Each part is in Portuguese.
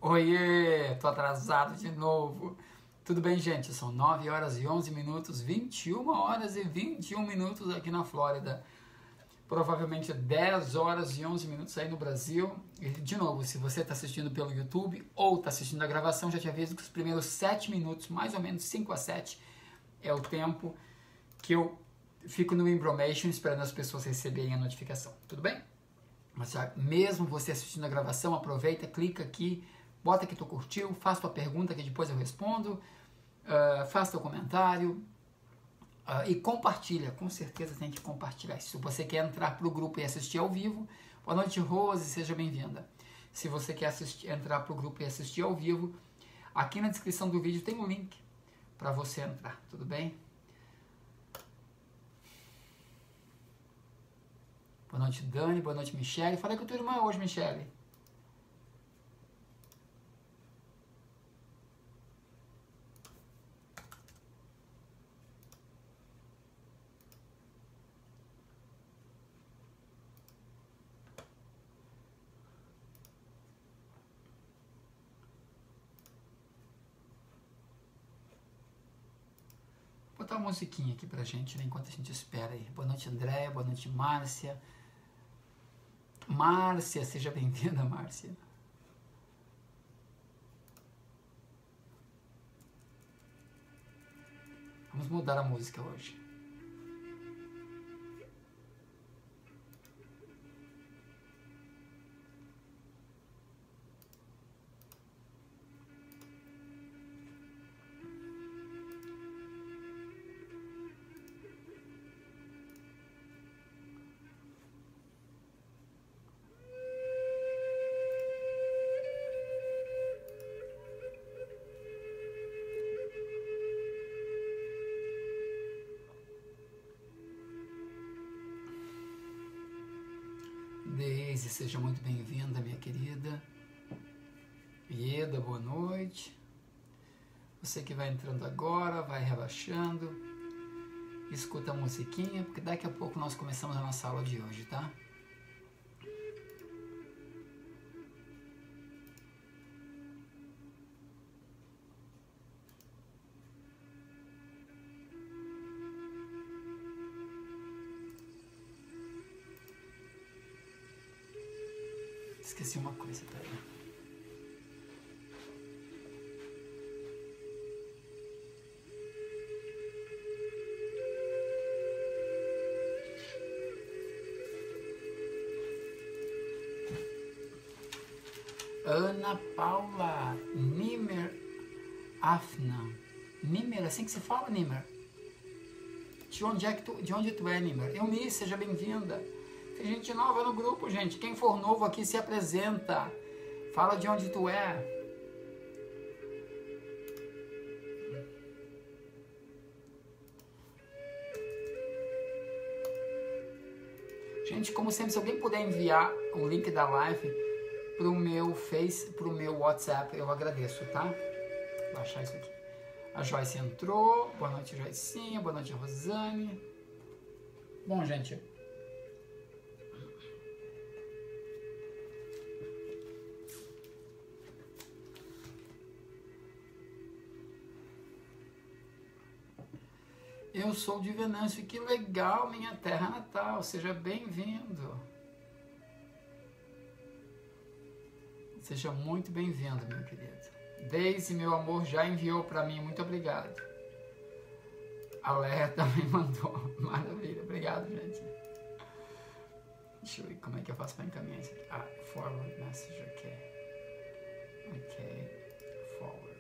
Oiê, tô atrasado de novo. Tudo bem, gente? São 9 horas e 11 minutos, 21 horas e 21 minutos aqui na Flórida. Provavelmente 10 horas e 11 minutos aí no Brasil. E, de novo, se você está assistindo pelo YouTube ou está assistindo a gravação, já te aviso que os primeiros 7 minutos, mais ou menos 5 a 7, é o tempo que eu fico no Imbromation esperando as pessoas receberem a notificação. Tudo bem? Mas já, mesmo você assistindo a gravação, aproveita, clica aqui, bota que tu curtiu, faz tua pergunta que depois eu respondo, faz teu comentário e compartilha, com certeza tem que compartilhar. Se você quer entrar para o grupo e assistir ao vivo, boa noite Rose, seja bem-vinda. Se você quer entrar para o grupo e assistir ao vivo, aqui na descrição do vídeo tem um link para você entrar, tudo bem? Boa noite Dani, boa noite Michele. Falei com a tua irmã hoje, Michele. Vou botar uma musiquinha aqui pra gente, né, enquanto a gente espera aí. Boa noite Andréia, boa noite Márcia. Márcia, seja bem-vinda, Márcia. Vamos mudar a música hoje. Deise, seja muito bem-vinda, minha querida. Ieda, boa noite. Você que vai entrando agora, vai relaxando. Escuta a musiquinha, porque daqui a pouco nós começamos a nossa aula de hoje, tá? Esqueci uma coisa, peraí. Ana Paula Nimer Afnan. Nimer, assim que se fala, Nimer? De onde tu é, Nimer? Eunice, seja bem-vinda. Tem gente nova no grupo, gente. Quem for novo aqui se apresenta. Fala de onde tu é. Gente, como sempre, se alguém puder enviar o link da live pro meu pro meu WhatsApp, eu agradeço, tá? Vou baixar isso aqui. A Joyce entrou. Boa noite, Joycinha. Boa noite, Rosane. Bom, gente, eu sou de Venâncio, que legal, minha terra natal, seja bem-vindo. Seja muito bem-vindo, meu querido. Deise, meu amor, já enviou para mim, muito obrigado. A Léa também mandou, maravilha, obrigado, gente. Deixa eu ver como é que eu faço para encaminhar isso aqui. Ah, forward message, ok. Ok, forward.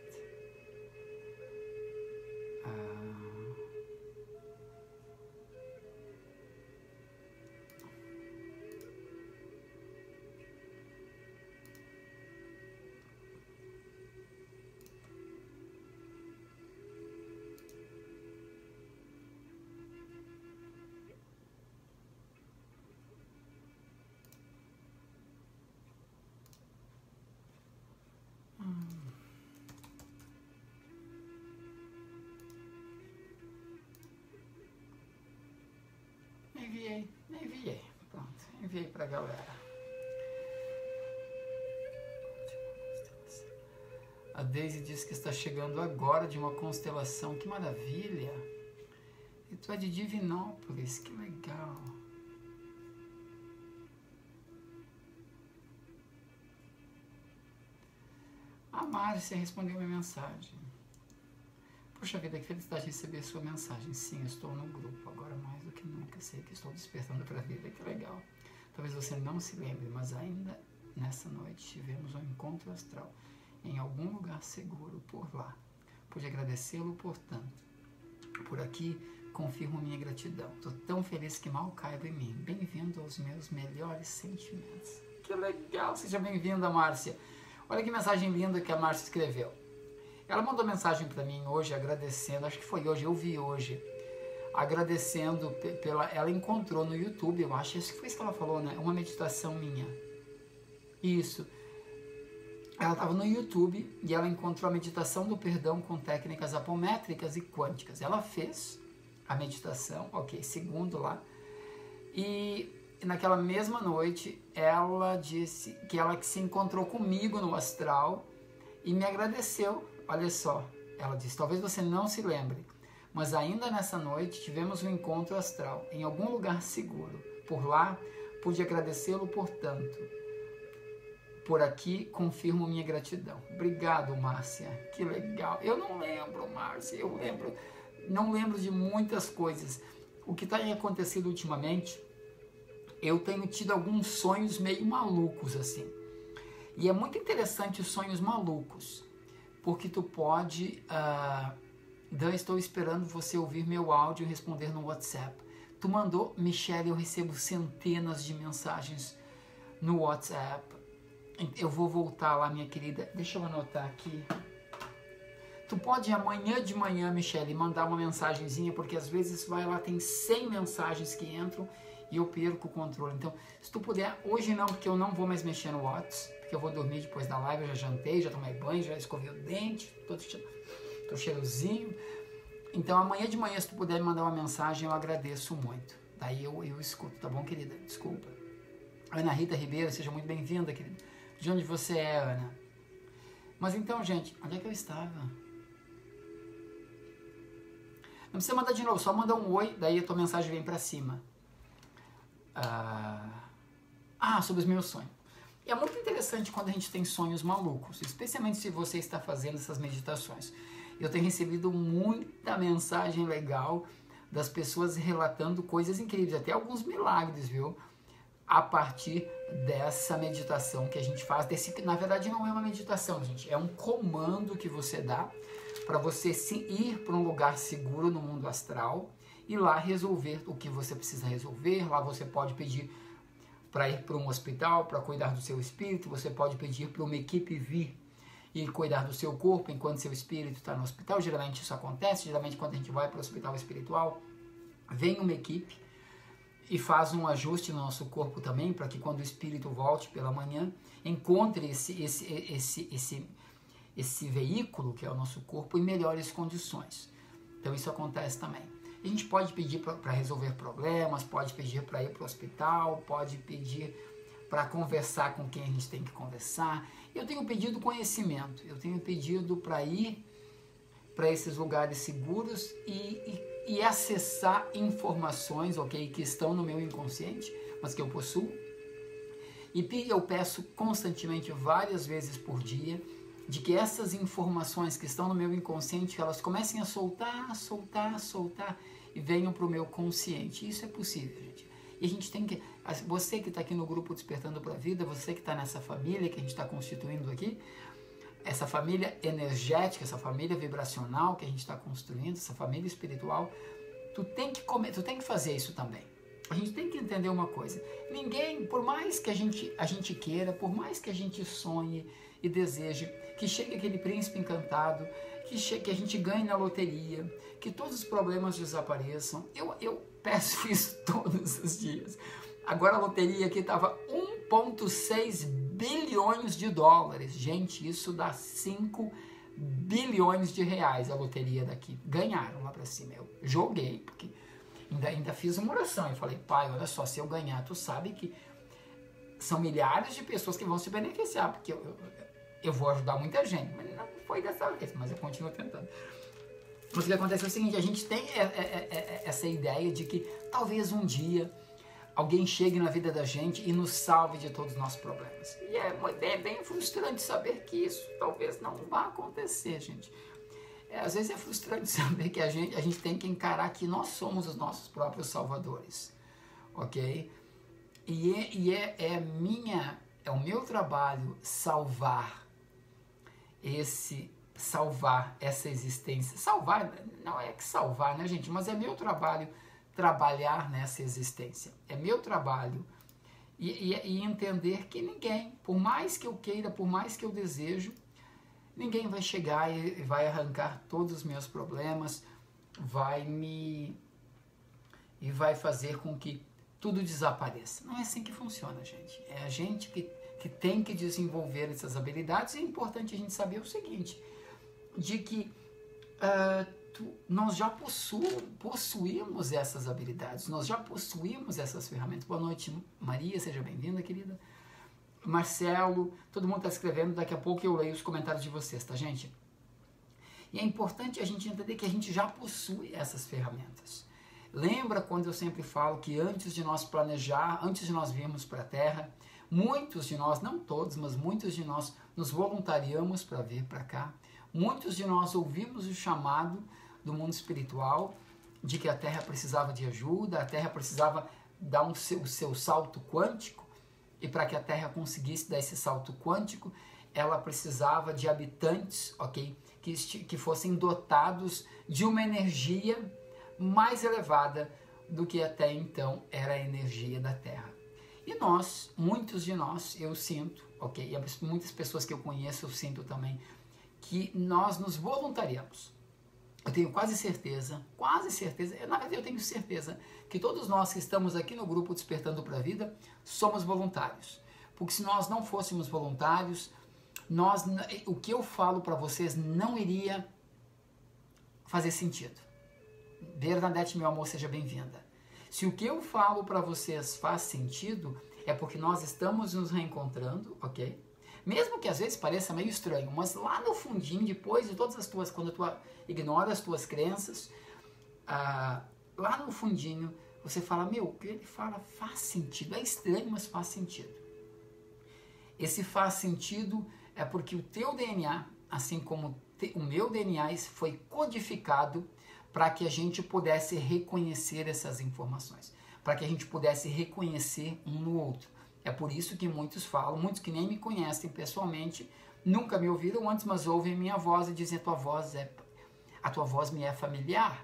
Enviei. Pronto, enviei pra galera. A Daisy diz que está chegando agora de uma constelação. Que maravilha! E tu é de Divinópolis, que legal! A Márcia respondeu minha mensagem. Puxa vida, que felicidade receber sua mensagem. Sim, eu estou no grupo, agora mais do que nunca. Sei que estou despertando para a vida, que legal. Talvez você não se lembre, mas ainda nessa noite tivemos um encontro astral em algum lugar seguro por lá. Pude agradecê-lo por tanto. Por aqui, confirmo minha gratidão. Estou tão feliz que mal caiba em mim. Bem-vindo aos meus melhores sentimentos. Que legal! Seja bem-vinda, Márcia. Olha que mensagem linda que a Márcia escreveu. Ela mandou mensagem para mim hoje agradecendo, acho que foi hoje, eu vi hoje, agradecendo pela... Ela encontrou no YouTube, eu acho, isso que foi isso que ela falou, né? Uma meditação minha. Isso. Ela estava no YouTube e ela encontrou a meditação do perdão com técnicas apométricas e quânticas. Ela fez a meditação, ok, segundo lá, e naquela mesma noite ela disse que ela se encontrou comigo no astral e me agradeceu. Olha só, ela disse, talvez você não se lembre, mas ainda nessa noite tivemos um encontro astral em algum lugar seguro. Por lá, pude agradecê-lo por tanto. Por aqui, confirmo minha gratidão. Obrigado, Márcia. Que legal. Eu não lembro, Márcia, não lembro de muitas coisas. O que tem acontecido ultimamente, eu tenho tido alguns sonhos meio malucos, assim. E é muito interessante os sonhos malucos, porque tu pode... Dan, estou esperando você ouvir meu áudio e responder no WhatsApp. Tu mandou, Michelle, eu recebo centenas de mensagens no WhatsApp. Eu vou voltar lá, minha querida. Deixa eu anotar aqui. Tu pode amanhã de manhã, Michelle, mandar uma mensagenzinha, porque às vezes vai lá, tem 100 mensagens que entram e eu perco o controle. Então, se tu puder, hoje não, porque eu não vou mais mexer no WhatsApp, porque eu vou dormir depois da live, eu já jantei, já tomei banho, já escovei o dente, tô cheirosinho. Então, amanhã de manhã, se tu puder me mandar uma mensagem, eu agradeço muito. Daí eu escuto, tá bom, querida? Desculpa. Ana Rita Ribeiro, seja muito bem-vinda, querida. De onde você é, Ana? Mas então, gente, onde é que eu estava? Não precisa mandar de novo, só manda um oi, daí a tua mensagem vem pra cima. Sobre os meus sonhos. E é muito interessante quando a gente tem sonhos malucos, especialmente se você está fazendo essas meditações. Eu tenho recebido muita mensagem legal das pessoas relatando coisas incríveis, até alguns milagres, viu? A partir dessa meditação que a gente faz. Na verdade, não é uma meditação, gente. É um comando que você dá para você ir para um lugar seguro no mundo astral e lá resolver o que você precisa resolver. Lá você pode pedir para ir para um hospital, para cuidar do seu espírito. Você pode pedir para uma equipe vir e cuidar do seu corpo enquanto seu espírito está no hospital. Geralmente isso acontece. Geralmente quando a gente vai para o hospital espiritual, vem uma equipe e faz um ajuste no nosso corpo também, para que quando o espírito volte pela manhã, encontre esse veículo, que é o nosso corpo, em melhores condições. Então isso acontece também. A gente pode pedir para resolver problemas, pode pedir para ir para o hospital, pode pedir para conversar com quem a gente tem que conversar. Eu tenho pedido conhecimento, eu tenho pedido para ir para esses lugares seguros e acessar informações, ok, que estão no meu inconsciente, mas que eu possuo. E eu peço constantemente, várias vezes por dia, de que essas informações que estão no meu inconsciente, elas comecem a soltar e venham para o meu consciente. Isso é possível, gente. E a gente tem que... Você que está aqui no grupo Despertando para a Vida, você que está nessa família que a gente está constituindo aqui, essa família energética, essa família vibracional que a gente está construindo, essa família espiritual, tu tem que fazer isso também. A gente tem que entender uma coisa. Ninguém, por mais que a gente queira, por mais que a gente sonhe e deseje que chegue aquele príncipe encantado, que a gente ganhe na loteria, que todos os problemas desapareçam. Eu peço isso todos os dias. Agora a loteria aqui estava 1,6 bilhões de dólares. Gente, isso dá 5 bilhões de reais a loteria daqui. Ganharam lá pra cima. Eu joguei, porque ainda fiz uma oração. Eu falei, pai, olha só, se eu ganhar, tu sabe que são milhares de pessoas que vão se beneficiar, porque eu vou ajudar muita gente. Mas não foi dessa vez, mas eu continuo tentando. Mas o que acontece é o seguinte, a gente tem essa ideia de que talvez um dia alguém chegue na vida da gente e nos salve de todos os nossos problemas. E é bem frustrante saber que isso talvez não vá acontecer, gente. Às vezes é frustrante saber que a gente tem que encarar que nós somos os nossos próprios salvadores, ok? E é o meu trabalho salvar essa existência. Salvar, não é que salvar, né, gente? Mas é meu trabalho trabalhar nessa existência. É meu trabalho e entender que ninguém, por mais que eu queira, por mais que eu desejo, ninguém vai chegar e vai arrancar todos os meus problemas, vai fazer com que tudo desapareça. Não é assim que funciona, gente. É a gente que tem que desenvolver essas habilidades. E é importante a gente saber o seguinte, de que nós já possuímos essas habilidades, nós já possuímos essas ferramentas. Boa noite, Maria, seja bem-vinda, querida. Marcelo, todo mundo está escrevendo, daqui a pouco eu leio os comentários de vocês, tá, gente? E é importante a gente entender que a gente já possui essas ferramentas. Lembra quando eu sempre falo que antes de nós planejar, antes de nós virmos para a Terra, muitos de nós, não todos, mas muitos de nós nos voluntariamos para vir para cá. Muitos de nós ouvimos o chamado do mundo espiritual de que a Terra precisava de ajuda, a Terra precisava dar o seu salto quântico, e para que a Terra conseguisse dar esse salto quântico, ela precisava de habitantes, ok, que fossem dotados de uma energia mais elevada do que até então era a energia da Terra. E nós, muitos de nós, eu sinto, ok, e muitas pessoas que eu conheço, eu sinto também, que nós nos voluntariamos. Eu tenho quase certeza, na verdade eu tenho certeza que todos nós que estamos aqui no grupo Despertando para a Vida somos voluntários. Porque se nós não fôssemos voluntários, o que eu falo para vocês não iria fazer sentido. Bernadette, meu amor, seja bem-vinda. Se o que eu falo para vocês faz sentido, é porque nós estamos nos reencontrando, ok? Mesmo que às vezes pareça meio estranho, mas lá no fundinho, depois de todas as tuas, quando tu ignora as tuas crenças, lá no fundinho você fala, meu, o que ele fala faz sentido, é estranho, mas faz sentido. Esse faz sentido é porque o teu DNA, assim como o meu DNA, foi codificado para que a gente pudesse reconhecer essas informações, para que a gente pudesse reconhecer um no outro. É por isso que muitos falam, muitos que nem me conhecem pessoalmente, nunca me ouviram antes, mas ouvem minha voz e dizem, a tua voz me é familiar.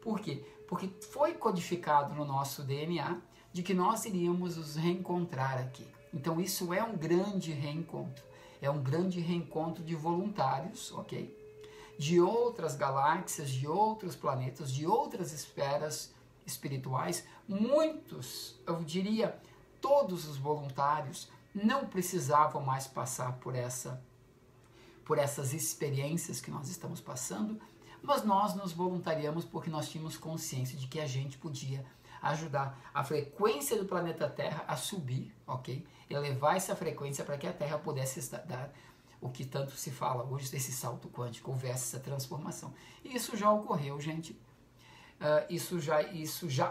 Por quê? Porque foi codificado no nosso DNA de que nós iríamos nos reencontrar aqui. Então isso é um grande reencontro. É um grande reencontro de voluntários, ok? De outras galáxias, de outros planetas, de outras esferas espirituais. Muitos, eu diria, todos os voluntários não precisavam mais passar por essas experiências que nós estamos passando, mas nós nos voluntariamos porque nós tínhamos consciência de que a gente podia ajudar a frequência do planeta Terra a subir, ok? Elevar essa frequência para que a Terra pudesse dar o que tanto se fala hoje desse salto quântico, houvesse essa transformação. E isso já ocorreu, gente.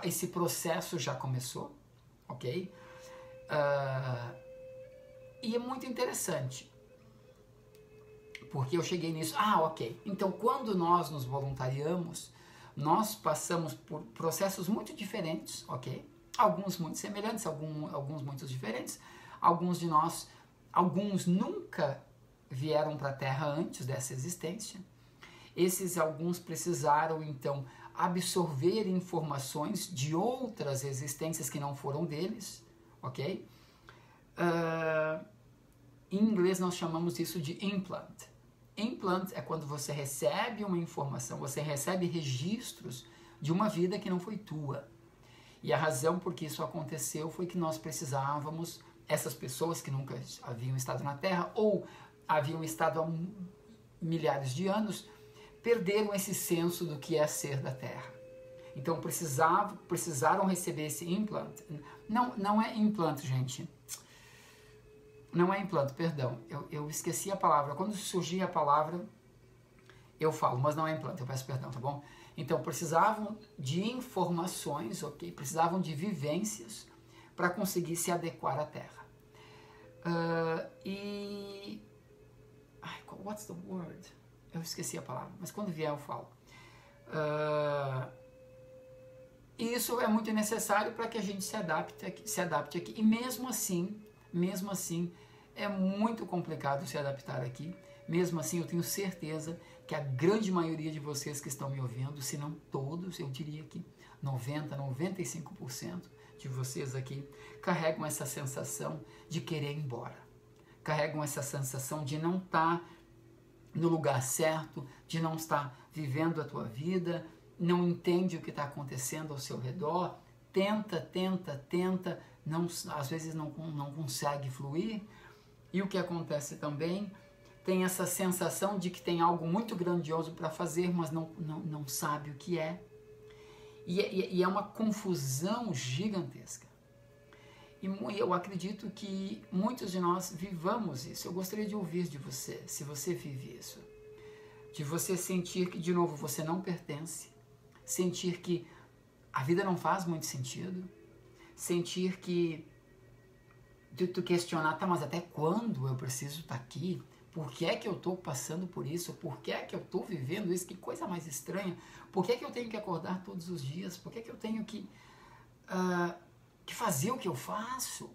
Esse processo já começou, ok? E é muito interessante, porque eu cheguei nisso, ok, então quando nós nos voluntariamos, nós passamos por processos muito diferentes, ok? Alguns muito semelhantes, alguns muito diferentes, alguns de nós, alguns nunca vieram para a Terra antes dessa existência, esses alguns precisaram então absorver informações de outras existências que não foram deles, ok? Em inglês nós chamamos isso de implant. Implant é quando você recebe uma informação, você recebe registros de uma vida que não foi tua. E a razão por que isso aconteceu foi que nós precisávamos, essas pessoas que nunca haviam estado na Terra ou haviam estado há milhares de anos, perderam esse senso do que é ser da Terra. Então precisaram receber esse implant. Não é implant, gente. Não é implant, perdão. Eu esqueci a palavra. Quando surgia a palavra, Eu falo, mas não é implante, eu peço perdão, tá bom? Então, precisavam de informações, ok? Precisavam de vivências para conseguir se adequar à Terra. What's the word? Eu esqueci a palavra, mas quando vier eu falo. Isso é muito necessário para que a gente se adapte aqui. E mesmo assim, é muito complicado se adaptar aqui. Mesmo assim, eu tenho certeza que a grande maioria de vocês que estão me ouvindo, se não todos, eu diria que 95% de vocês aqui, carregam essa sensação de querer ir embora. Carregam essa sensação de não estar no lugar certo, de não estar vivendo a tua vida, não entende o que está acontecendo ao seu redor, tenta, às vezes não consegue fluir. E o que acontece também, tem essa sensação de que tem algo muito grandioso para fazer, mas não sabe o que é. E é uma confusão gigantesca. E eu acredito que muitos de nós vivamos isso. Eu gostaria de ouvir de você, se você vive isso. De você sentir que, de novo, você não pertence. Sentir que a vida não faz muito sentido. Sentir que tu questionar, tá, mas até quando eu preciso estar aqui? Por que é que eu estou passando por isso? Por que é que eu estou vivendo isso? Que coisa mais estranha. Por que é que eu tenho que acordar todos os dias? Por que é que eu tenho que fazer o que eu faço?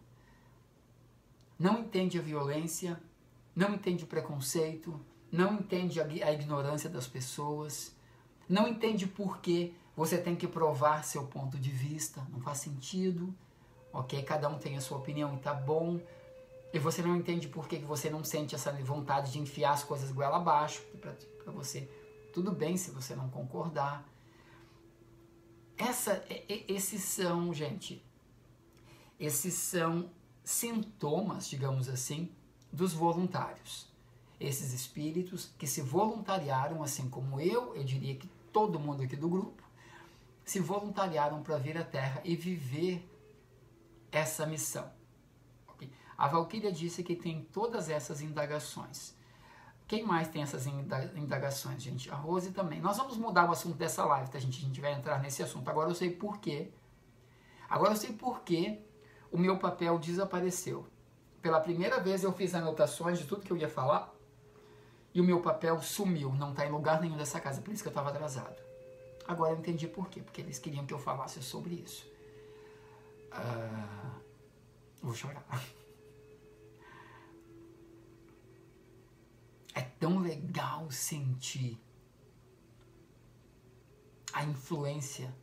Não entende a violência, não entende o preconceito, não entende a ignorância das pessoas, não entende por que você tem que provar seu ponto de vista, não faz sentido, ok? Cada um tem a sua opinião e tá bom, e você não entende por que você não sente essa vontade de enfiar as coisas goela abaixo, para você, tudo bem se você não concordar. Esses são, gente, esses são sintomas, digamos assim, dos voluntários. Esses espíritos que se voluntariaram, assim como eu diria que todo mundo aqui do grupo, se voluntariaram para vir à Terra e viver essa missão. Okay? A Valquíria disse que tem todas essas indagações. Quem mais tem essas indagações, gente? A Rose também. Nós vamos mudar o assunto dessa live, tá, gente? A gente vai entrar nesse assunto. Agora eu sei por quê. O meu papel desapareceu. Pela primeira vez eu fiz anotações de tudo que eu ia falar e o meu papel sumiu, não está em lugar nenhum dessa casa, por isso que eu estava atrasado. Agora eu entendi por quê, porque eles queriam que eu falasse sobre isso. Vou chorar. É tão legal sentir a influência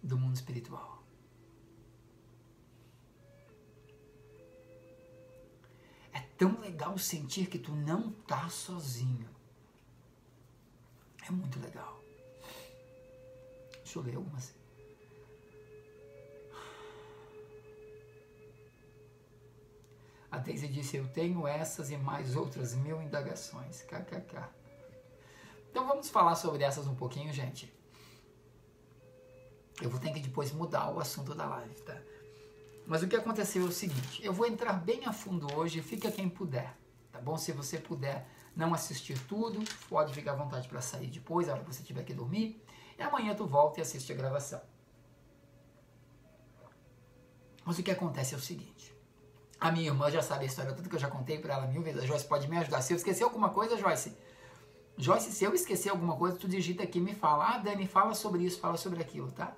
do mundo espiritual. É tão legal sentir que tu não tá sozinho. É muito legal. Deixa eu ler algumas. A Daisy disse, eu tenho essas e mais outras 1000 indagações. KKK. Então vamos falar sobre essas um pouquinho, gente. Eu vou ter que depois mudar o assunto da live, tá? Mas o que aconteceu é o seguinte, eu vou entrar bem a fundo hoje, fica quem puder, tá bom? Se você puder não assistir tudo, pode ficar à vontade para sair depois, a hora que você tiver que dormir, e amanhã tu volta e assiste a gravação. Mas o que acontece é o seguinte, a minha irmã já sabe a história, tudo que eu já contei para ela 1000 vezes, a Joyce pode me ajudar. Se eu esquecer alguma coisa, Joyce, se eu esquecer alguma coisa, tu digita aqui e me fala, Dani, fala sobre isso, fala sobre aquilo, tá?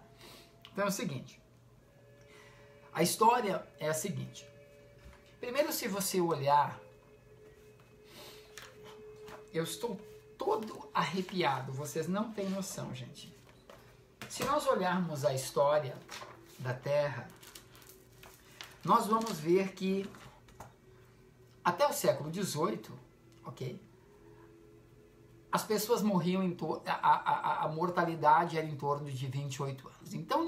Então é o seguinte, a história é a seguinte. Primeiro, se você olhar, eu estou todo arrepiado, vocês não têm noção, gente. Se nós olharmos a história da Terra, nós vamos ver que até o século XVIII, ok? As pessoas morriam a mortalidade era em torno de 28 anos. Então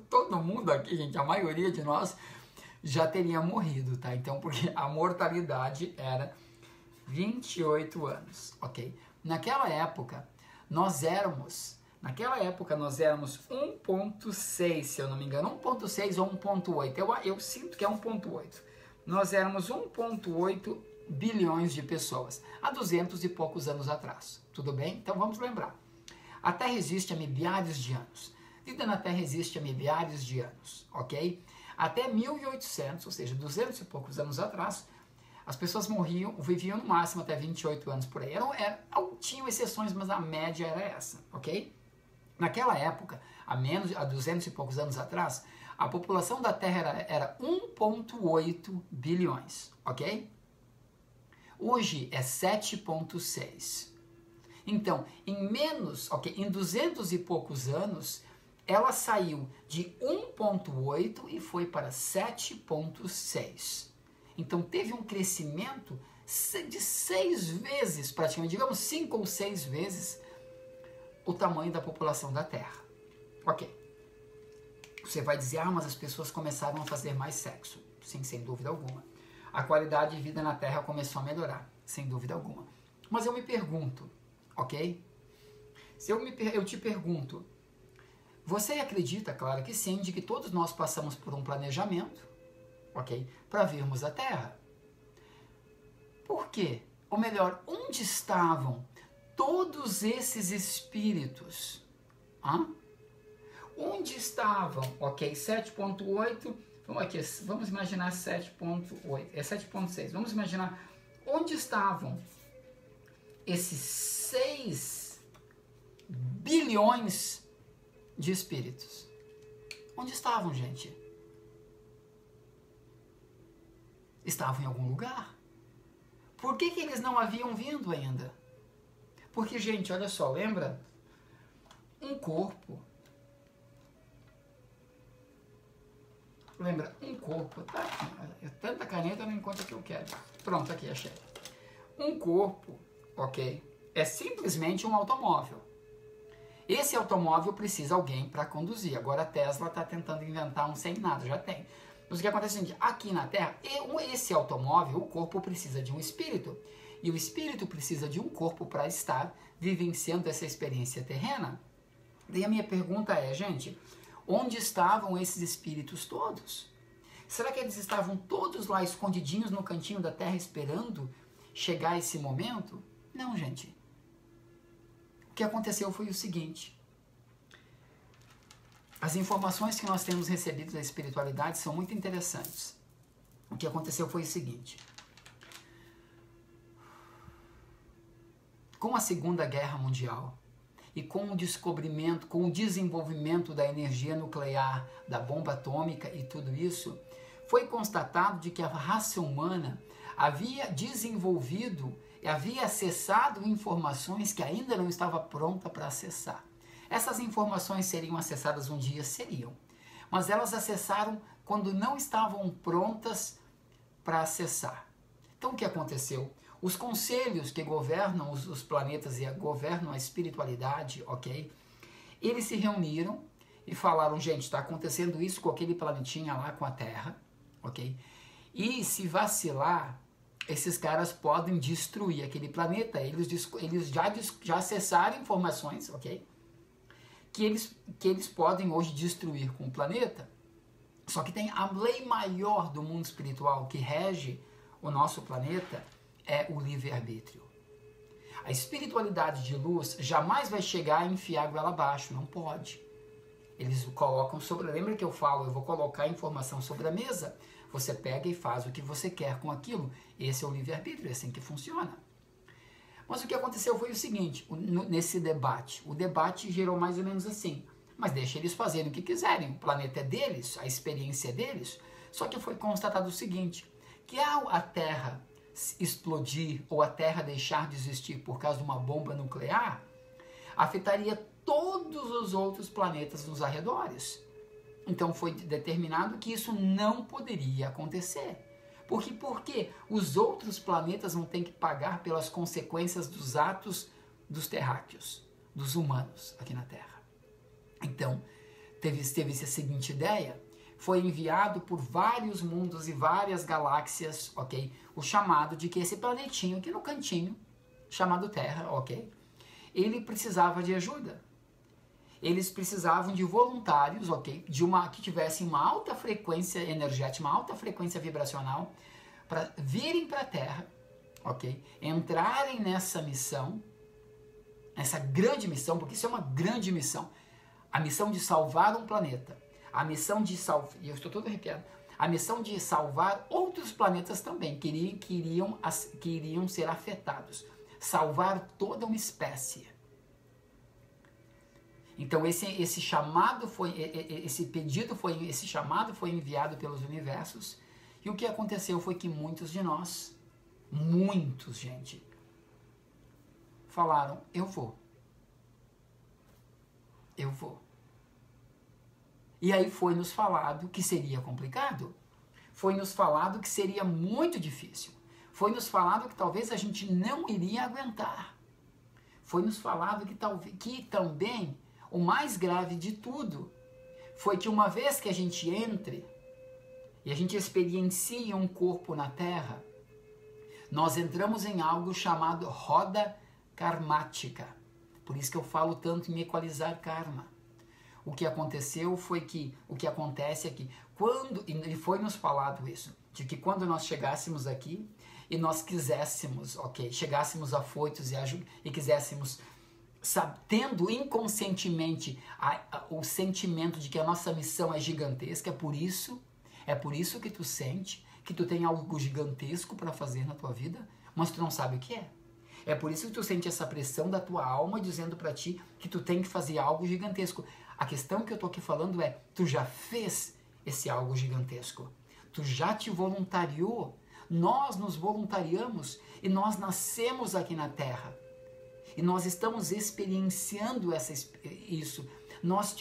todo mundo aqui, gente, a maioria de nós já teria morrido, tá? Então, porque a mortalidade era 28 anos, ok? Naquela época nós éramos 1.6, se eu não me engano, 1.6 ou 1.8. Eu sinto que é 1.8. Nós éramos 1.8 bilhões de pessoas, há 200 e poucos anos atrás. Tudo bem? Então vamos lembrar. A Terra existe há milhares de anos. Vida na Terra existe há milhares de anos, ok? Até 1800, ou seja, 200 e poucos anos atrás, as pessoas viviam no máximo até 28 anos por aí. Tinham exceções, mas a média era essa, ok? Naquela época, há 200 e poucos anos atrás, a população da Terra era 1,8 bilhões, ok? Hoje é 7,6. Então, em 200 e poucos anos, ela saiu de 1,8 e foi para 7,6. Então, teve um crescimento de 6 vezes, praticamente, digamos 5 ou 6 vezes, o tamanho da população da Terra. Ok. Você vai dizer, mas as pessoas começaram a fazer mais sexo. Sim, sem dúvida alguma. A qualidade de vida na Terra começou a melhorar, sem dúvida alguma. Mas eu me pergunto, ok? Eu te pergunto, você acredita, claro que sim, de que todos nós passamos por um planejamento, ok? Para virmos à Terra. Por quê? Ou melhor, onde estavam todos esses espíritos? Onde estavam? Ok, 7,8, vamos imaginar 7,8, é 7,6. Vamos imaginar onde estavam esses 6 bilhões de espíritos. Onde estavam, gente? Estavam em algum lugar. Por que eles não haviam vindo ainda? Porque, gente, olha só, lembra? Um corpo. Lembra? Um corpo. Tá? Tanta caneta, eu não encontro o que eu quero. Pronto, aqui, achei. Um corpo, ok? É simplesmente um automóvel. Esse automóvel precisa de alguém para conduzir. Agora a Tesla está tentando inventar um sem nada, já tem. Mas o que acontece é o seguinte, aqui na Terra, esse automóvel, o corpo precisa de um espírito. E o espírito precisa de um corpo para estar vivenciando essa experiência terrena. Daí a minha pergunta é, gente, onde estavam esses espíritos todos? Será que eles estavam todos lá escondidinhos no cantinho da Terra esperando chegar esse momento? Não, gente. O que aconteceu foi o seguinte. As informações que nós temos recebido da espiritualidade são muito interessantes. O que aconteceu foi o seguinte. Com a Segunda Guerra Mundial e com o descobrimento, com o desenvolvimento da energia nuclear, da bomba atômica e tudo isso, foi constatado de que a raça humana havia desenvolvido e havia acessado informações que ainda não estava pronta para acessar. Essas informações seriam acessadas um dia? Seriam. Mas elas acessaram quando não estavam prontas para acessar. Então o que aconteceu? Os conselhos que governam os planetas e governam a espiritualidade, ok? Eles se reuniram e falaram, gente, está acontecendo isso com aquele planetinha lá com a Terra, ok? E se vacilar, esses caras podem destruir aquele planeta. Eles já acessaram informações, ok? Que eles podem hoje destruir com o planeta. Só que tem a lei maior do mundo espiritual que rege o nosso planeta, é o livre-arbítrio. A espiritualidade de luz jamais vai chegar e enfiar a goela abaixo, não pode. Eles colocam sobre... Lembra que eu falo, eu vou colocar informação sobre a mesa, você pega e faz o que você quer com aquilo. Esse é o livre-arbítrio, é assim que funciona. Mas o que aconteceu foi o seguinte, nesse debate. O debate gerou mais ou menos assim. Mas deixa eles fazerem o que quiserem. O planeta é deles, a experiência é deles. Só que foi constatado o seguinte, que ao a Terra explodir ou a Terra deixar de existir por causa de uma bomba nuclear, afetaria todos os outros planetas nos arredores. Então foi determinado que isso não poderia acontecer. Por quê? Os outros planetas vão ter que pagar pelas consequências dos atos dos terráqueos, dos humanos aqui na Terra. Então, teve-se a seguinte ideia, foi enviado por vários mundos e várias galáxias, ok? O chamado de que esse planetinho aqui no cantinho, chamado Terra, ok? Ele precisava de ajuda. Eles precisavam de voluntários, ok? Que tivessem uma alta frequência energética, uma alta frequência vibracional, para virem para a Terra ok? Entrarem nessa missão, essa grande missão, porque isso é uma grande missão. A missão de salvar um planeta. A missão de salvar... E eu estou todo arrepiado. A missão de salvar outros planetas também, que iriam ser afetados. Salvar toda uma espécie. Então esse chamado esse chamado foi enviado pelos universos, e o que aconteceu foi que muitos de nós, gente, falaram, eu vou. E aí foi nos falado que seria complicado, foi nos falado que seria muito difícil, foi nos falado que talvez a gente não iria aguentar, foi nos falado que também o mais grave de tudo foi que uma vez que a gente entre e a gente experiencie um corpo na Terra, nós entramos em algo chamado roda karmática. Por isso que eu falo tanto em equalizar karma. O que aconteceu foi que, o que acontece é que, e foi nos falado isso, de que quando nós chegássemos aqui e nós quiséssemos, chegássemos afoitos e quiséssemos, tendo inconscientemente o sentimento de que a nossa missão é gigantesca, é por isso que tu sente que tu tem algo gigantesco para fazer na tua vida, mas tu não sabe o que é. É por isso que tu sente essa pressão da tua alma dizendo para ti que tu tem que fazer algo gigantesco. A questão que eu tô aqui falando é, tu já fez esse algo gigantesco. Tu já te voluntariou. Nós nos voluntariamos e nós nascemos aqui na Terra. E nós estamos experienciando isso. Nós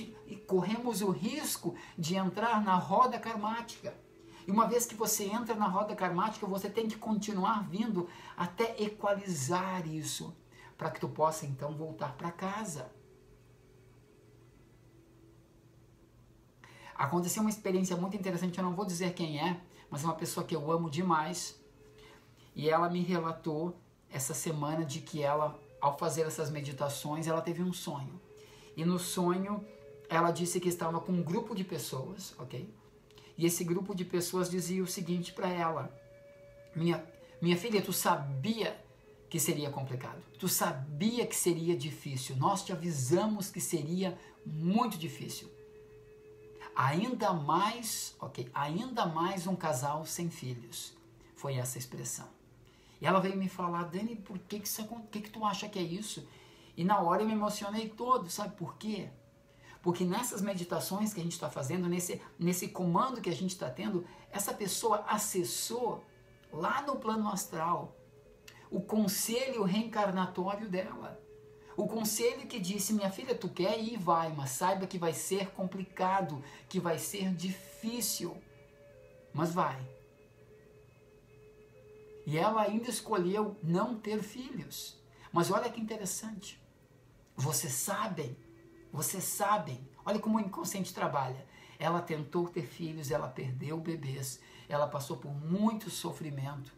corremos o risco de entrar na roda karmática. E uma vez que você entra na roda karmática, você tem que continuar vindo até equalizar isso, para que tu possa então voltar para casa. Aconteceu uma experiência muito interessante, eu não vou dizer quem é, mas é uma pessoa que eu amo demais. E ela me relatou essa semana de que ela, ao fazer essas meditações, ela teve um sonho. E no sonho, ela disse que estava com um grupo de pessoas, ok? E esse grupo de pessoas dizia o seguinte para ela: minha filha, tu sabia que seria complicado, tu sabia que seria difícil, nós te avisamos que seria muito difícil. Ainda mais um casal sem filhos. Foi essa expressão. E ela veio me falar, Dani, por que tu acha que é isso? E na hora eu me emocionei todo, sabe por quê? Porque nessas meditações que a gente está fazendo, nesse comando que a gente está tendo, essa pessoa acessou lá no plano astral o conselho reencarnatório dela. O conselho que disse, minha filha, tu quer ir, vai, mas saiba que vai ser complicado, que vai ser difícil, mas vai. E ela ainda escolheu não ter filhos. Mas olha que interessante. Vocês sabem, olha como o inconsciente trabalha. Ela tentou ter filhos, ela perdeu bebês, ela passou por muito sofrimento.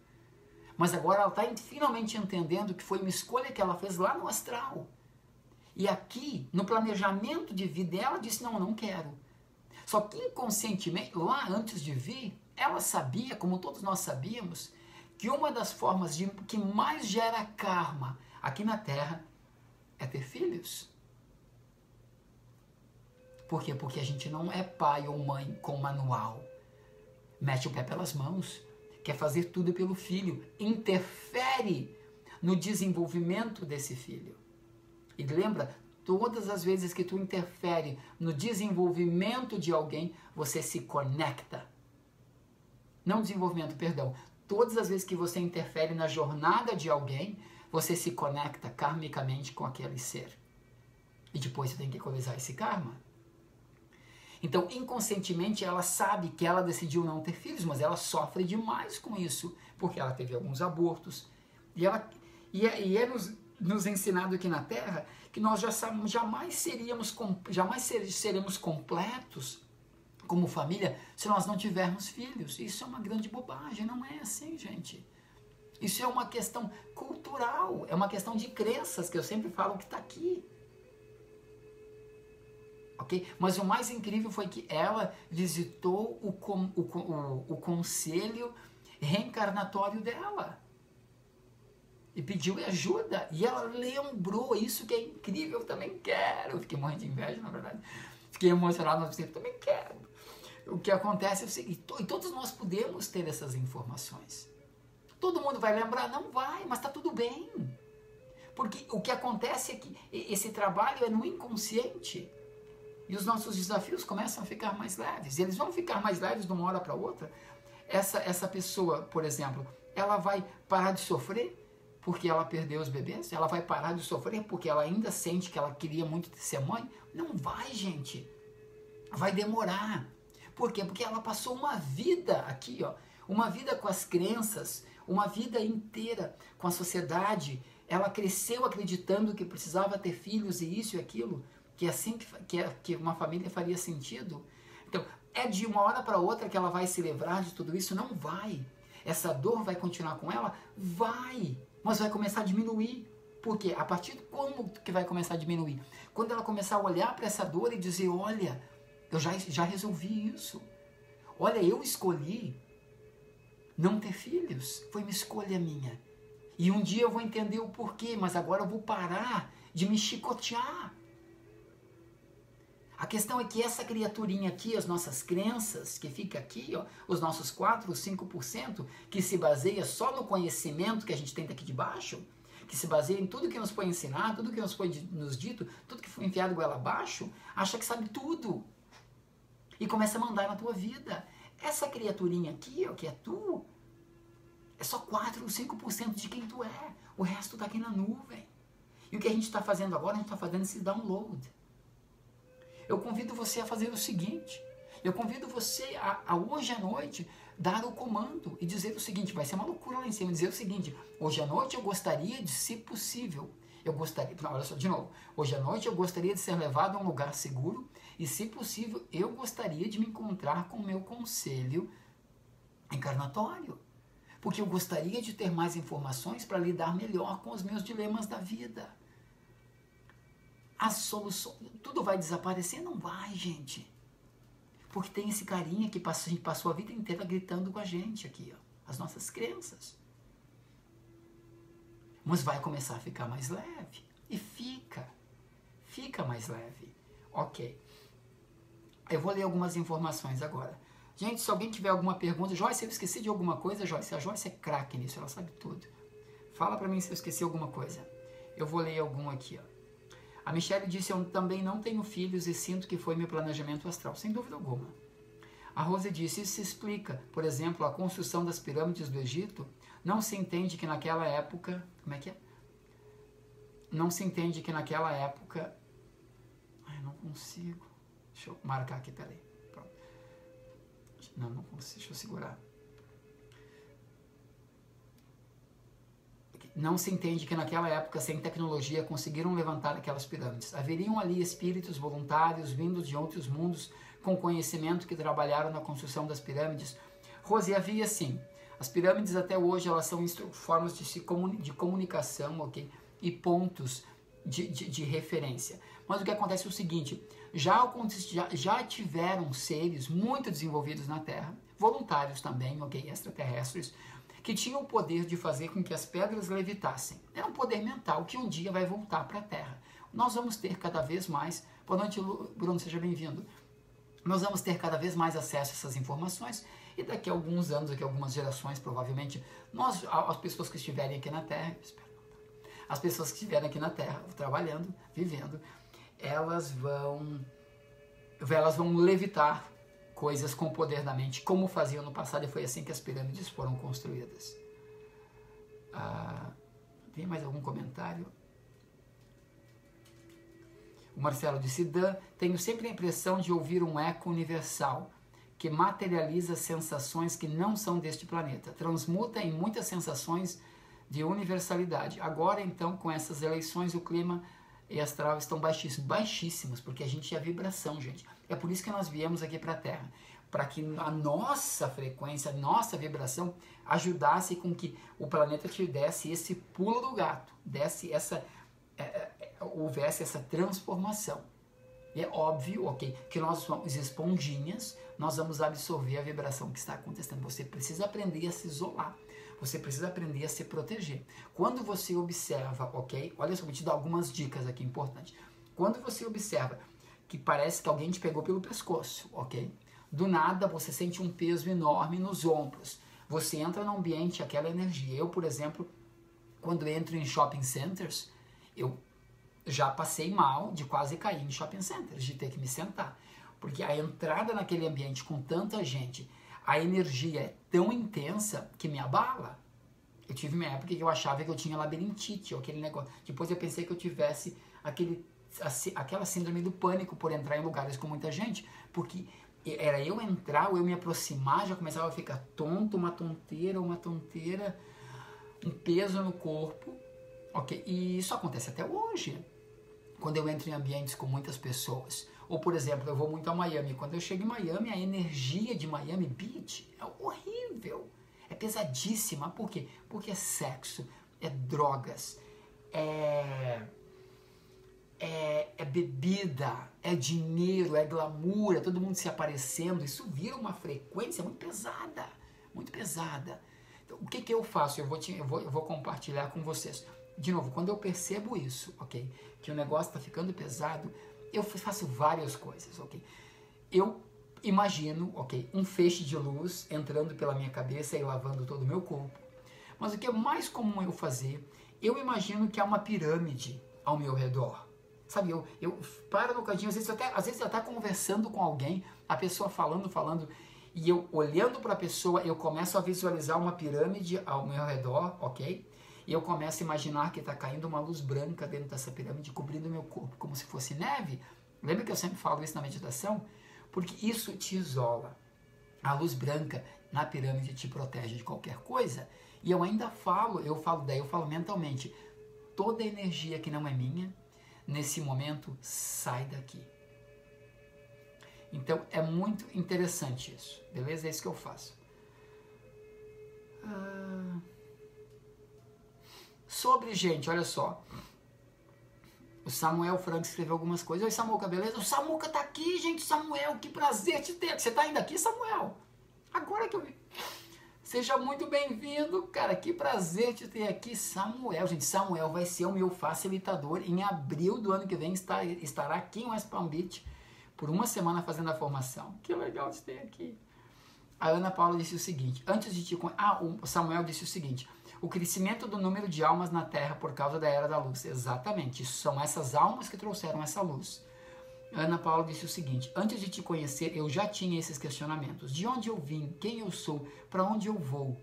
Mas agora ela está finalmente entendendo que foi uma escolha que ela fez lá no astral. E aqui, no planejamento de vida, ela disse, não quero. Só que inconscientemente, lá antes de vir, ela sabia, como todos nós sabíamos, que uma das formas que mais gera karma aqui na Terra é ter filhos. Por quê? Porque a gente não é pai ou mãe com manual. Mete o pé pelas mãos, quer fazer tudo pelo filho, interfere no desenvolvimento desse filho. E lembra, todas as vezes que tu interfere no desenvolvimento de alguém, você se conecta. Não desenvolvimento, perdão. Todas as vezes que você interfere na jornada de alguém, você se conecta karmicamente com aquele ser. E depois você tem que equalizar esse karma. Então, inconscientemente, ela sabe que ela decidiu não ter filhos, mas ela sofre demais com isso, porque ela teve alguns abortos. E é nos ensinado aqui na Terra que nós jamais seremos completos como família se nós não tivermos filhos. Isso é uma grande bobagem, não é assim, gente. Isso é uma questão cultural, é uma questão de crenças, que eu sempre falo que está aqui. Okay? Mas o mais incrível foi que ela visitou o conselho reencarnatório dela. e pediu ajuda. E ela lembrou, isso que é incrível, eu também quero. Eu fiquei morrendo de inveja, na verdade. Fiquei emocionado, mas eu também quero. O que acontece é o seguinte, e todos nós podemos ter essas informações. Todo mundo vai lembrar? Não vai, mas está tudo bem. Porque o que acontece é que esse trabalho é no inconsciente. E os nossos desafios começam a ficar mais leves. E eles vão ficar mais leves de uma hora para outra. Essa pessoa, por exemplo, ela vai parar de sofrer porque ela perdeu os bebês? Ela vai parar de sofrer porque ela ainda sente que ela queria muito ser mãe? Não vai, gente. Vai demorar. Por quê? Porque ela passou uma vida aqui, ó, uma vida com as crenças, uma vida inteira com a sociedade. Ela cresceu acreditando que precisava ter filhos e isso e aquilo, que assim que uma família faria sentido. Então, é de uma hora para outra que ela vai se livrar de tudo isso? Não vai. Essa dor vai continuar com ela? Vai. Mas vai começar a diminuir. Por quê? A partir de como que vai começar a diminuir? Quando ela começar a olhar para essa dor e dizer, olha, eu já resolvi isso. Olha, eu escolhi não ter filhos. Foi uma escolha minha. E um dia eu vou entender o porquê, mas agora eu vou parar de me chicotear. A questão é que essa criaturinha aqui, as nossas crenças, que fica aqui, ó, os nossos 4 ou 5%, que se baseia só no conhecimento que a gente tem daqui de baixo, que se baseia em tudo que nos foi ensinado, tudo que nos foi nos dito, tudo que foi enfiado goela abaixo, acha que sabe tudo. E começa a mandar na tua vida. Essa criaturinha aqui, ó, que é tu, é só 4 ou 5% de quem tu é. O resto está aqui na nuvem. E o que a gente está fazendo agora, a gente está fazendo esse download. Eu convido você a fazer o seguinte. Eu convido você a hoje à noite dar o comando e dizer o seguinte. Vai ser uma loucura lá em cima. Dizer o seguinte. Hoje à noite eu gostaria de, se possível, não, olha só, de novo. Hoje à noite eu gostaria de ser levado a um lugar seguro e, se possível, eu gostaria de me encontrar com o meu conselho encarnatório. Porque eu gostaria de ter mais informações para lidar melhor com os meus dilemas da vida. A solução, tudo vai desaparecer? Não vai, gente. Porque tem esse carinha que passou a vida inteira gritando com a gente aqui, ó, as nossas crenças. Mas vai começar a ficar mais leve. E fica mais leve. Ok. Eu vou ler algumas informações agora. Gente, se alguém tiver alguma pergunta, Joyce, eu esqueci de alguma coisa, Joyce? A Joyce é craque nisso, ela sabe tudo. Fala pra mim se eu esqueci alguma coisa. Eu vou ler algum aqui, ó. A Michelle disse, eu também não tenho filhos e sinto que foi meu planejamento astral. Sem dúvida alguma. A Rose disse, isso se explica. Por exemplo, a construção das pirâmides do Egito, não se entende que naquela época... Como é que é? Não se entende que naquela época... Ai, não consigo. Deixa eu marcar aqui, peraí. Pronto. Não consigo. Deixa eu segurar. Não se entende que naquela época, sem tecnologia, conseguiram levantar aquelas pirâmides. Haveriam ali espíritos voluntários vindos de outros mundos com conhecimento que trabalharam na construção das pirâmides. Rose, havia sim. As pirâmides até hoje elas são formas de comunicação, ok? E pontos de referência. Mas o que acontece é o seguinte, já tiveram seres muito desenvolvidos na Terra, voluntários também, ok? Extraterrestres, que tinham o poder de fazer com que as pedras levitassem. Era um poder mental que um dia vai voltar para a Terra. Nós vamos ter cada vez mais... Boa noite, Bruno, seja bem-vindo. Nós vamos ter cada vez mais acesso a essas informações e daqui a alguns anos, daqui a algumas gerações, provavelmente, as pessoas que estiverem aqui na Terra... As pessoas que estiverem aqui na Terra, trabalhando, vivendo, elas vão levitar coisas com o poder da mente, como faziam no passado, e foi assim que as pirâmides foram construídas. Tem mais algum comentário? O Marcelo disse, Dan, tenho sempre a impressão de ouvir um eco universal, que materializa sensações que não são deste planeta, transmuta em muitas sensações de universalidade. Agora, então, com essas eleições, o clima e astral estão baixíssimos, porque a gente é vibração, gente. É por isso que nós viemos aqui para a Terra, para que a nossa frequência, a nossa vibração ajudasse com que o planeta te desse esse pulo do gato, houvesse essa transformação. E é óbvio, ok, que nós somos esponjinhas, nós vamos absorver a vibração que está acontecendo. Você precisa aprender a se isolar. Você precisa aprender a se proteger. Quando você observa, ok? Olha só, vou te dar algumas dicas aqui importantes. Quando você observa que parece que alguém te pegou pelo pescoço, ok? Do nada você sente um peso enorme nos ombros. Você entra no ambiente, aquela energia. Eu, por exemplo, quando entro em shopping centers, eu já passei mal de quase cair em shopping centers, de ter que me sentar. Porque a entrada naquele ambiente com tanta gente, a energia é tão intensa que me abala. Eu tive uma época que eu achava que eu tinha labirintite, ou aquele negócio. Depois eu pensei que eu tivesse aquela síndrome do pânico por entrar em lugares com muita gente, porque era eu entrar ou eu me aproximar, já começava a ficar tonto, uma tonteira, um peso no corpo, ok? E isso acontece até hoje, quando eu entro em ambientes com muitas pessoas. Ou, por exemplo, eu vou muito a Miami. Quando eu chego em Miami, a energia de Miami Beach é horrível, é pesadíssima. Por quê? Porque é sexo, é drogas, é bebida, é dinheiro, é glamour, é todo mundo se aparecendo. Isso vira uma frequência muito pesada, muito pesada. Então, o que eu faço? Eu vou compartilhar com vocês. De novo, quando eu percebo isso, ok? Que o negócio está ficando pesado, eu faço várias coisas, ok? Eu imagino, ok, um feixe de luz entrando pela minha cabeça e lavando todo o meu corpo. Mas o que é mais comum eu fazer, eu imagino que há uma pirâmide ao meu redor. Sabe, eu paro no cantinho, às vezes eu até conversando com alguém, a pessoa falando, e eu olhando para a pessoa, eu começo a visualizar uma pirâmide ao meu redor, ok? E eu começo a imaginar que está caindo uma luz branca dentro dessa pirâmide, cobrindo o meu corpo, como se fosse neve. Lembra que eu sempre falo isso na meditação? Porque isso te isola. A luz branca na pirâmide te protege de qualquer coisa. E eu ainda falo mentalmente, toda energia que não é minha, nesse momento, sai daqui. Então, é muito interessante isso, beleza? É isso que eu faço. Sobre, gente, olha só. O Samuel Franco escreveu algumas coisas. Oi, Samuca, beleza? O Samuca tá aqui, gente. Samuel, que prazer te ter. Você tá ainda aqui, Samuel? Agora que eu vi. Seja muito bem-vindo, cara. Que prazer te ter aqui, Samuel. Gente, Samuel vai ser o meu facilitador. Em abril do ano que vem estará aqui em West Palm Beach por uma semana fazendo a formação. Que legal te ter aqui. A Ana Paula disse o seguinte. O Samuel disse o seguinte. O crescimento do número de almas na Terra por causa da Era da Luz. Exatamente. São essas almas que trouxeram essa luz. Ana Paula disse o seguinte. Antes de te conhecer, eu já tinha esses questionamentos. De onde eu vim? Quem eu sou? Para onde eu vou?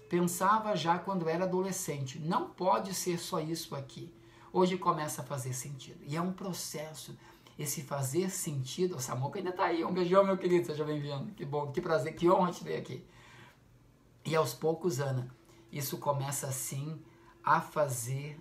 Pensava já quando era adolescente. Não pode ser só isso aqui. Hoje começa a fazer sentido. E é um processo. Esse fazer sentido. O Samuca ainda está aí. Um beijão, meu querido. Seja bem-vindo. Que bom, que prazer, que honra te ver aqui. E aos poucos, Ana, isso começa assim a fazer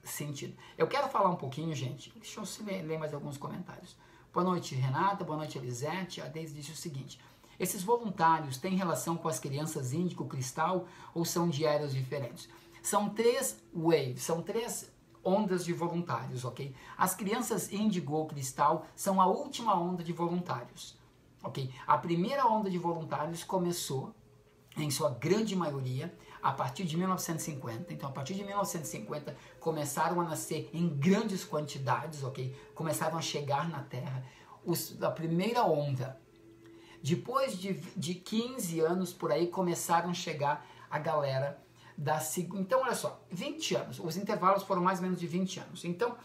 sentido. Eu quero falar um pouquinho, gente. Deixa eu ler mais alguns comentários. Boa noite, Renata. Boa noite, Elisete. A Deise disse o seguinte. Esses voluntários têm relação com as crianças índico, cristal ou são de eras diferentes? São 3 waves, são 3 ondas de voluntários, ok? As crianças índigo ou cristal são a última onda de voluntários, ok? A primeira onda de voluntários começou, em sua grande maioria, a partir de 1950. Então, a partir de 1950, começaram a nascer em grandes quantidades, ok? Começaram a chegar na Terra. A primeira onda. Depois de 15 anos por aí, começaram a chegar a galera da segunda. Então, olha só, 20 anos. Os intervalos foram mais ou menos de 20 anos. Então,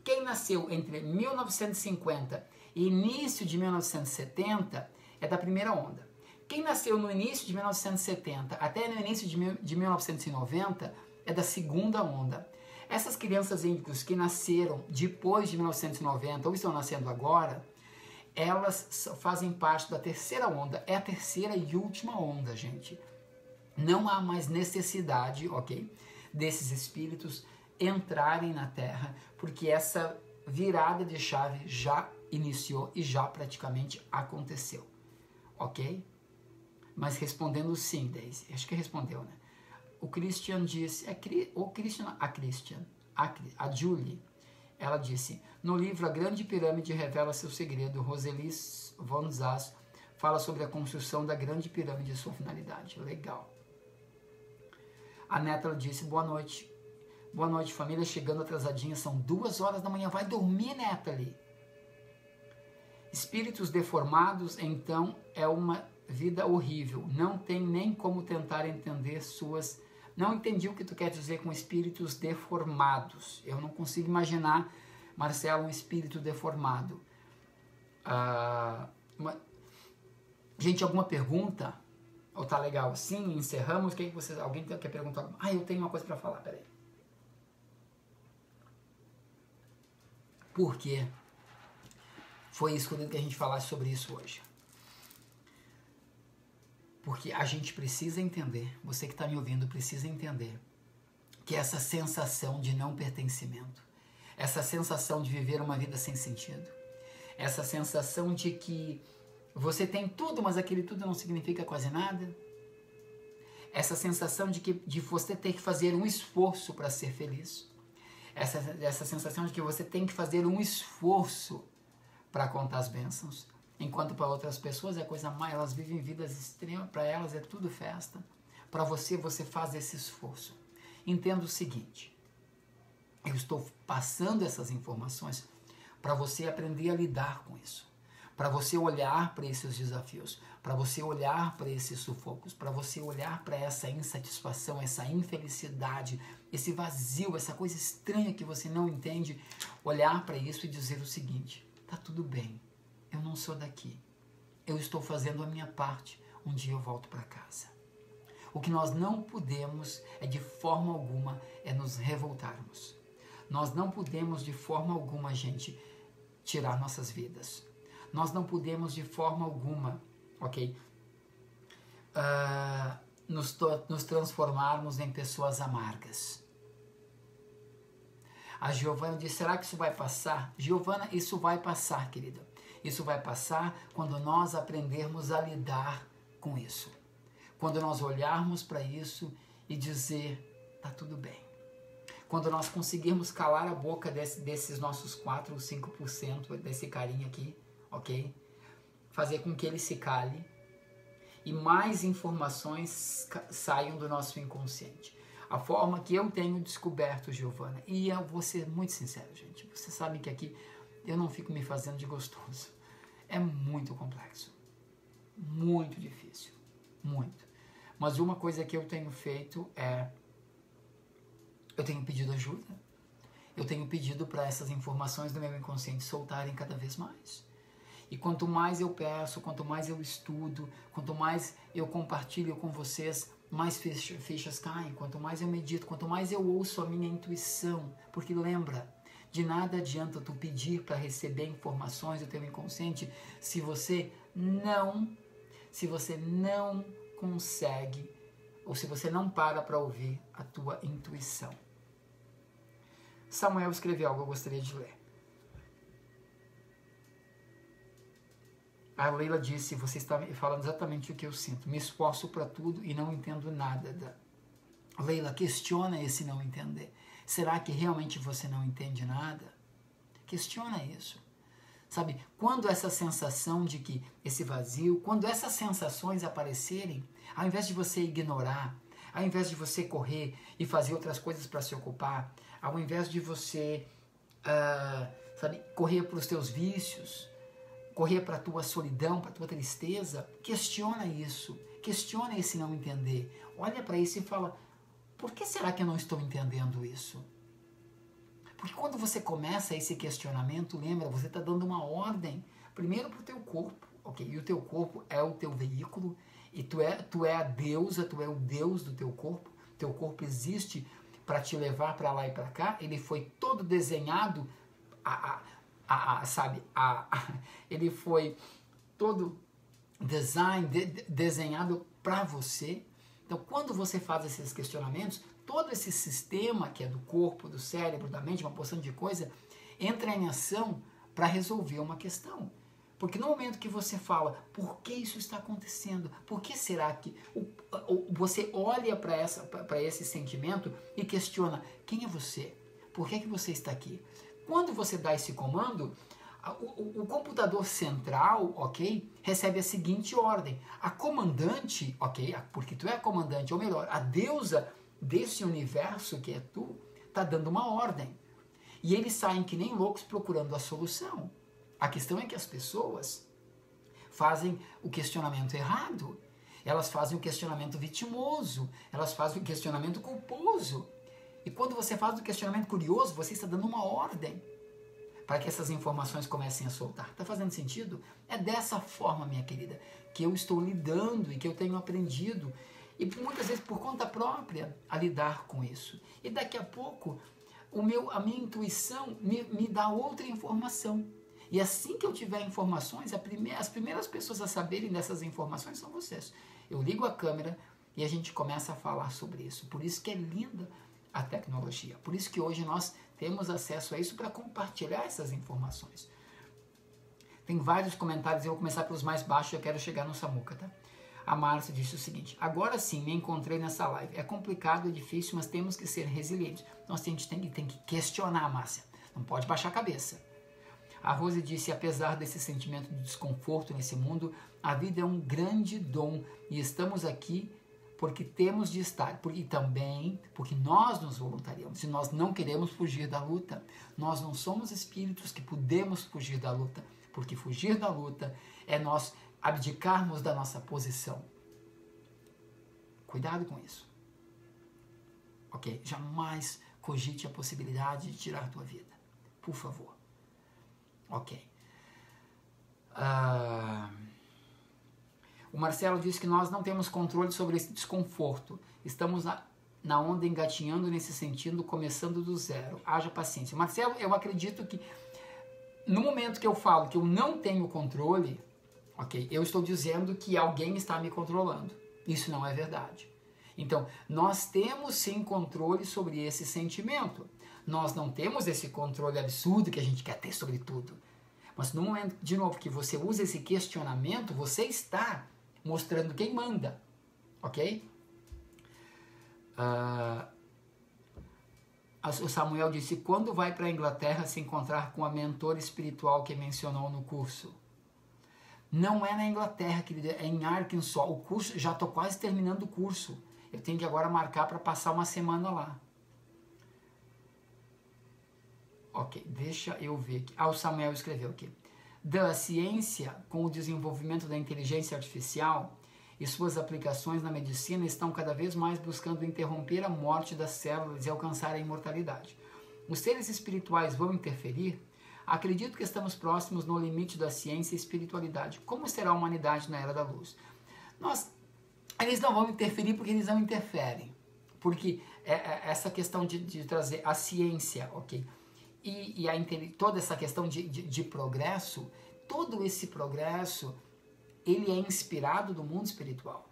quem nasceu entre 1950 e início de 1970 é da primeira onda. Quem nasceu no início de 1970 até no início de 1990 é da segunda onda. Essas crianças índicos que nasceram depois de 1990 ou estão nascendo agora, elas fazem parte da terceira onda. É a terceira e última onda, gente. Não há mais necessidade, ok, desses espíritos entrarem na Terra, porque essa virada de chave já iniciou e já praticamente aconteceu, ok? Mas respondendo sim, Daisy, acho que respondeu, né? O Christian disse, a Julie, ela disse, no livro A Grande Pirâmide Revela Seu Segredo, Roseli von Zas fala sobre a construção da Grande Pirâmide e sua finalidade. Legal. A Neta disse, boa noite. Boa noite, família, chegando atrasadinha, são 2 horas da manhã. Vai dormir, Natalie. Espíritos deformados, então, é uma vida horrível. Não tem nem como tentar entender suas... Não entendi o que tu quer dizer com espíritos deformados. Eu não consigo imaginar, Marcelo, um espírito deformado. Gente, alguma pergunta? Ou tá legal assim? Encerramos? Alguém quer perguntar? Eu tenho uma coisa para falar, peraí. Por quê? Foi escolhido que a gente falasse sobre isso hoje. Porque a gente precisa entender, você que está me ouvindo precisa entender, que essa sensação de não pertencimento, essa sensação de viver uma vida sem sentido, essa sensação de que você tem tudo, mas aquele tudo não significa quase nada, essa sensação de você ter que fazer um esforço para ser feliz, essa sensação de que você tem que fazer um esforço para contar as bênçãos, enquanto para outras pessoas é coisa mais, elas vivem vidas extremas, para elas é tudo festa. Para você faz esse esforço. Entenda o seguinte, eu estou passando essas informações para você aprender a lidar com isso, para você olhar para esses desafios, para você olhar para esses sufocos, para você olhar para essa insatisfação, essa infelicidade, esse vazio, essa coisa estranha que você não entende, olhar para isso e dizer o seguinte, tá tudo bem, eu não sou daqui, eu estou fazendo a minha parte, um dia eu volto para casa. O que nós não podemos de forma alguma é nos revoltarmos. Nós não podemos de forma alguma, gente, tirar nossas vidas. Nós não podemos de forma alguma, nos transformarmos em pessoas amargas. A Giovana disse, será que isso vai passar? Giovana, isso vai passar, querida. Isso vai passar quando nós aprendermos a lidar com isso. Quando nós olharmos para isso e dizer, tá tudo bem. Quando nós conseguirmos calar a boca desses nossos 4 ou 5% desse carinha aqui, ok? Fazer com que ele se cale e mais informações saiam do nosso inconsciente. A forma que eu tenho descoberto, Giovana, e eu vou ser muito sincero, gente, vocês sabem que aqui eu não fico me fazendo de gostoso. É muito complexo, muito difícil, muito. Mas uma coisa que eu tenho feito é, eu tenho pedido ajuda, eu tenho pedido para essas informações do meu inconsciente soltarem cada vez mais. E quanto mais eu peço, quanto mais eu estudo, quanto mais eu compartilho com vocês, mais fichas caem, quanto mais eu medito, quanto mais eu ouço a minha intuição. Porque lembra, de nada adianta tu pedir para receber informações do teu inconsciente se você não consegue, ou se você não para ouvir a tua intuição. Samuel escreveu algo que eu gostaria de ler. A Leila disse, você está falando exatamente o que eu sinto. Me esforço para tudo e não entendo nada. Leila, questiona esse não entender. Será que realmente você não entende nada? Questiona isso. Sabe, quando essa sensação de que esse vazio, quando essas sensações aparecerem, ao invés de você ignorar, ao invés de você correr e fazer outras coisas para se ocupar, ao invés de você, correr para os teus vícios, correr para a tua solidão, para a tua tristeza, questiona isso, questiona esse não entender. Olha para isso e fala, por que será que eu não estou entendendo isso? Porque quando você começa esse questionamento, lembra, você está dando uma ordem, primeiro para o teu corpo, ok? E o teu corpo é o teu veículo, e tu é a deusa, tu é o Deus do teu corpo existe para te levar para lá e para cá, ele foi todo desenhado, ele foi todo desenhado para você. Então, quando você faz esses questionamentos, todo esse sistema que é do corpo, do cérebro, da mente, uma porção de coisa, entra em ação para resolver uma questão. Porque no momento que você fala, por que isso está acontecendo? Por que será que... Você olha para esse sentimento e questiona, quem é você? Por que você está aqui? Quando você dá esse comando, o computador central, ok, recebe a seguinte ordem. A comandante, ok, porque tu é a comandante, ou melhor, a deusa desse universo que é tu, está dando uma ordem. E eles saem que nem loucos procurando a solução. A questão é que as pessoas fazem o questionamento errado. Elas fazem o questionamento vitimoso. Elas fazem o questionamento culposo. E quando você faz o questionamento curioso, você está dando uma ordem para que essas informações comecem a soltar. Está fazendo sentido? É dessa forma, minha querida, que eu estou lidando e que eu tenho aprendido, e muitas vezes por conta própria, a lidar com isso. E daqui a pouco, a minha intuição me dá outra informação. E assim que eu tiver informações, as primeiras pessoas a saberem dessas informações são vocês. Eu ligo a câmera e a gente começa a falar sobre isso. Por isso que é linda a tecnologia. Por isso que hoje nós temos acesso a isso para compartilhar essas informações. Tem vários comentários, eu vou começar pelos mais baixos, eu quero chegar no Samuca, tá? A Márcia disse o seguinte: agora sim, me encontrei nessa live. É complicado, é difícil, mas temos que ser resilientes. Nós a gente tem que questionar, Márcia. Não pode baixar a cabeça. A Rose disse: apesar desse sentimento de desconforto nesse mundo, a vida é um grande dom e estamos aqui porque temos de estar, e também porque nós nos voluntariamos, e nós não queremos fugir da luta. Nós não somos espíritos que podemos fugir da luta, porque fugir da luta é nós abdicarmos da nossa posição. Cuidado com isso. Ok? Jamais cogite a possibilidade de tirar a tua vida. Por favor. Ok. O Marcelo disse que nós não temos controle sobre esse desconforto. Estamos na onda engatinhando nesse sentido, começando do zero. Haja paciência. Marcelo, eu acredito que no momento que eu falo que eu não tenho controle, ok, eu estou dizendo que alguém está me controlando. Isso não é verdade. Então, nós temos sim controle sobre esse sentimento. Nós não temos esse controle absurdo que a gente quer ter sobre tudo. Mas no momento, de novo, que você usa esse questionamento, você está mostrando quem manda, ok? O Samuel disse: quando vai para a Inglaterra se encontrar com a mentora espiritual que mencionou no curso? Não é na Inglaterra, querida, é em Arkansas. O curso, já estou quase terminando o curso. Eu tenho que agora marcar para passar uma semana lá. Ok, deixa eu ver aqui. O Samuel escreveu aqui. Da ciência, com o desenvolvimento da inteligência artificial e suas aplicações na medicina, estão cada vez mais buscando interromper a morte das células e alcançar a imortalidade. Os seres espirituais vão interferir? Acredito que estamos próximos no limite da ciência e espiritualidade. Como será a humanidade na Era da Luz? Eles não vão interferir porque eles não interferem. Porque essa questão de trazer a ciência, ok? E toda essa questão de progresso, todo esse progresso, ele é inspirado do mundo espiritual.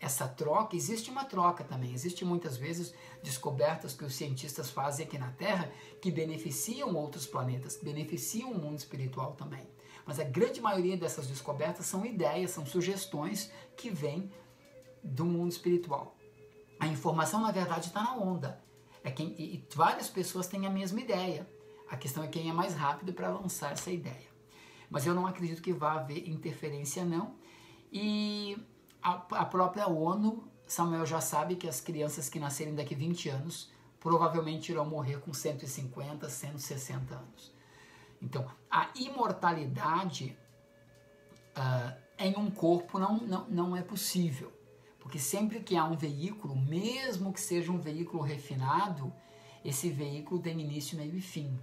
Essa troca, existe uma troca também, existe muitas vezes descobertas que os cientistas fazem aqui na Terra que beneficiam outros planetas, beneficiam o mundo espiritual também. Mas a grande maioria dessas descobertas são ideias, são sugestões que vêm do mundo espiritual. A informação, na verdade, está na onda. E várias pessoas têm a mesma ideia. A questão é quem é mais rápido para lançar essa ideia. Mas eu não acredito que vá haver interferência, não. E a própria ONU, Samuel já sabe que as crianças que nascerem daqui a 20 anos provavelmente irão morrer com 150, 160 anos. Então, a imortalidade em um corpo não é possível. Porque sempre que há um veículo, mesmo que seja um veículo refinado, esse veículo tem início, meio e fim.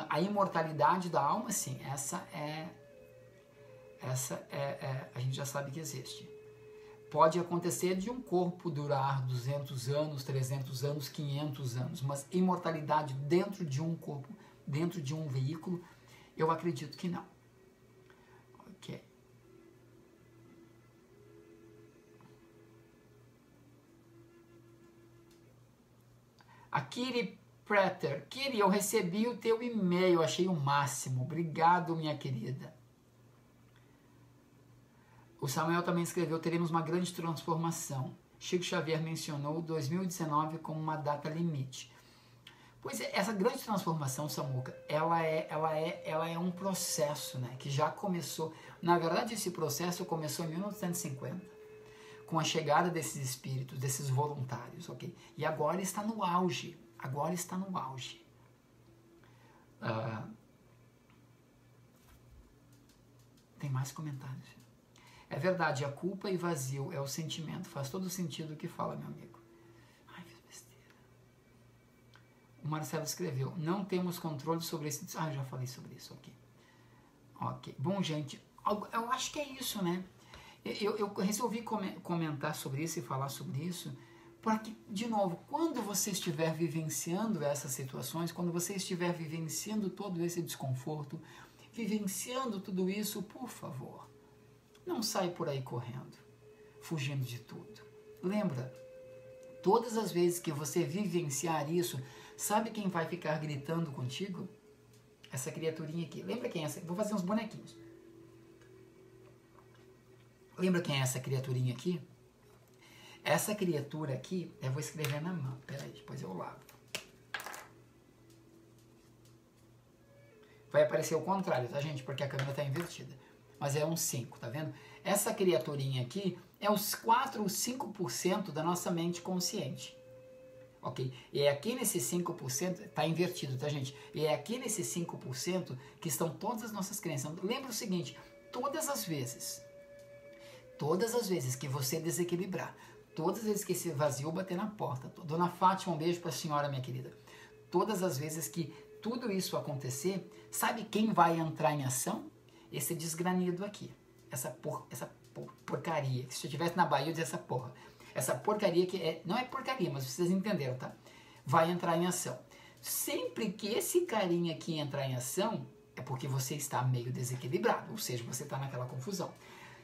A imortalidade da alma, sim, a gente já sabe que existe. Pode acontecer de um corpo durar 200 anos, 300 anos, 500 anos, mas imortalidade dentro de um corpo, dentro de um veículo, eu acredito que não. Ok. A Kiri Prater, Kiri, eu recebi o teu e-mail, achei o máximo. Obrigado, minha querida. O Samuel também escreveu: teremos uma grande transformação. Chico Xavier mencionou 2019 como uma data limite. Pois é, essa grande transformação, Samuca, ela é um processo, né, que já começou. Na verdade, esse processo começou em 1950, com a chegada desses espíritos, desses voluntários, ok? E agora está no auge, agora está no auge. Tem mais comentários? É verdade, a culpa e vazio é o sentimento, faz todo sentido o que fala, meu amigo. Ai, fiz besteira. O Marcelo escreveu, não temos controle sobre esse... Ah, eu já falei sobre isso, ok. Ok, bom, gente, eu acho que é isso, né? Eu resolvi comentar sobre isso e falar sobre isso, porque, de novo, quando você estiver vivenciando essas situações, quando você estiver vivenciando todo esse desconforto, vivenciando tudo isso, por favor, não sai por aí correndo, fugindo de tudo. Lembra, todas as vezes que você vivenciar isso, sabe quem vai ficar gritando contigo? Essa criaturinha aqui. Lembra quem é essa? Vou fazer uns bonequinhos. Lembra quem é essa criaturinha aqui? Essa criatura aqui, eu vou escrever na mão. Peraí, depois eu lavo. Vai aparecer o contrário, tá, gente? Porque a câmera está invertida. Mas é um 5, tá vendo? Essa criaturinha aqui é os 4 ou 5% da nossa mente consciente. Ok? E é aqui nesse 5%, tá invertido, tá, gente? E é aqui nesse 5% que estão todas as nossas crenças. Lembra o seguinte, todas as vezes que você desequilibrar, todas as vezes que esse vazio bater na porta, Dona Fátima, um beijo pra senhora, minha querida, todas as vezes que tudo isso acontecer, sabe quem vai entrar em ação? Esse desgranido aqui, essa porcaria, que se eu estivesse na Bahia eu dizia essa porra, essa porcaria que não é porcaria, mas vocês entenderam, tá? Vai entrar em ação. Sempre que esse carinha aqui entrar em ação, é porque você está meio desequilibrado, ou seja, você está naquela confusão.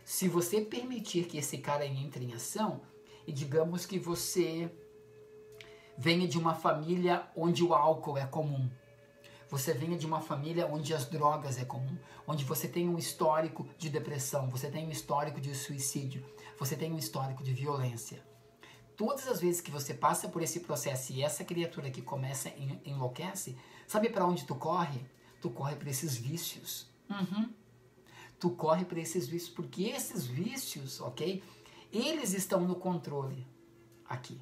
Se você permitir que esse cara entre em ação, e digamos que você venha de uma família onde o álcool é comum, você venha de uma família onde as drogas é comum, onde você tem um histórico de depressão, você tem um histórico de suicídio, você tem um histórico de violência. Todas as vezes que você passa por esse processo e essa criatura aqui começa a enlouquece, sabe para onde tu corre? Tu corre para esses vícios. Tu corre para esses vícios, porque esses vícios, ok? Eles estão no controle aqui.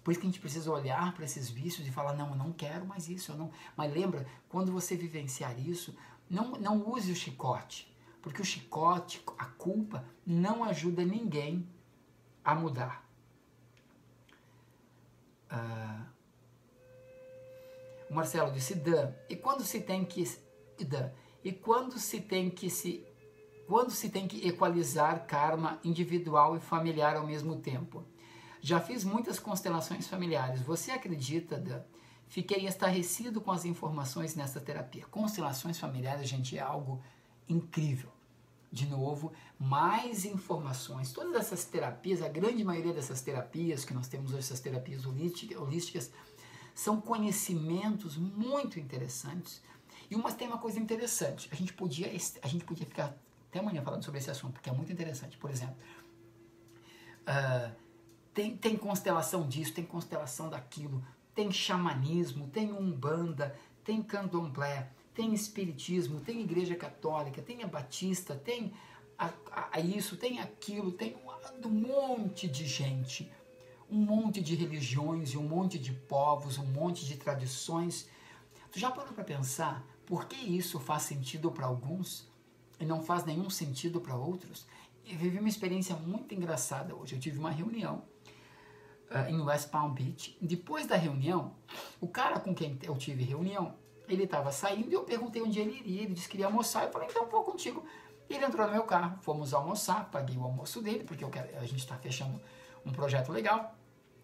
Por isso que a gente precisa olhar para esses vícios e falar, não, eu não quero mais isso. Eu não... Mas lembra, quando você vivenciar isso, não use o chicote. Porque o chicote, a culpa, não ajuda ninguém a mudar. O Marcelo disse, Dan, e quando se tem que... Dan, e quando se tem que equalizar karma individual e familiar ao mesmo tempo? Já fiz muitas constelações familiares. Você acredita, Dan? Fiquei estarrecido com as informações nessa terapia. Constelações familiares, gente, é algo incrível. De novo, mais informações. Todas essas terapias, a grande maioria dessas terapias que nós temos hoje, essas terapias holísticas, são conhecimentos muito interessantes. E tem uma coisa interessante. A gente podia ficar até amanhã falando sobre esse assunto, porque é muito interessante. Por exemplo, tem constelação disso, tem constelação daquilo, tem xamanismo, tem umbanda, tem candomblé, tem espiritismo, tem igreja católica, tem a batista, tem isso, tem aquilo, tem um monte de gente, um monte de religiões e um monte de povos, um monte de tradições. Tu já parou para pensar por que isso faz sentido para alguns e não faz nenhum sentido para outros? Eu vivi uma experiência muito engraçada hoje. Eu tive uma reunião em West Palm Beach. Depois da reunião, o cara com quem eu tive reunião, ele estava saindo e eu perguntei onde ele iria. Ele disse que iria almoçar. Eu falei, então vou contigo. Ele entrou no meu carro, fomos almoçar, paguei o almoço dele, porque a gente está fechando um projeto legal.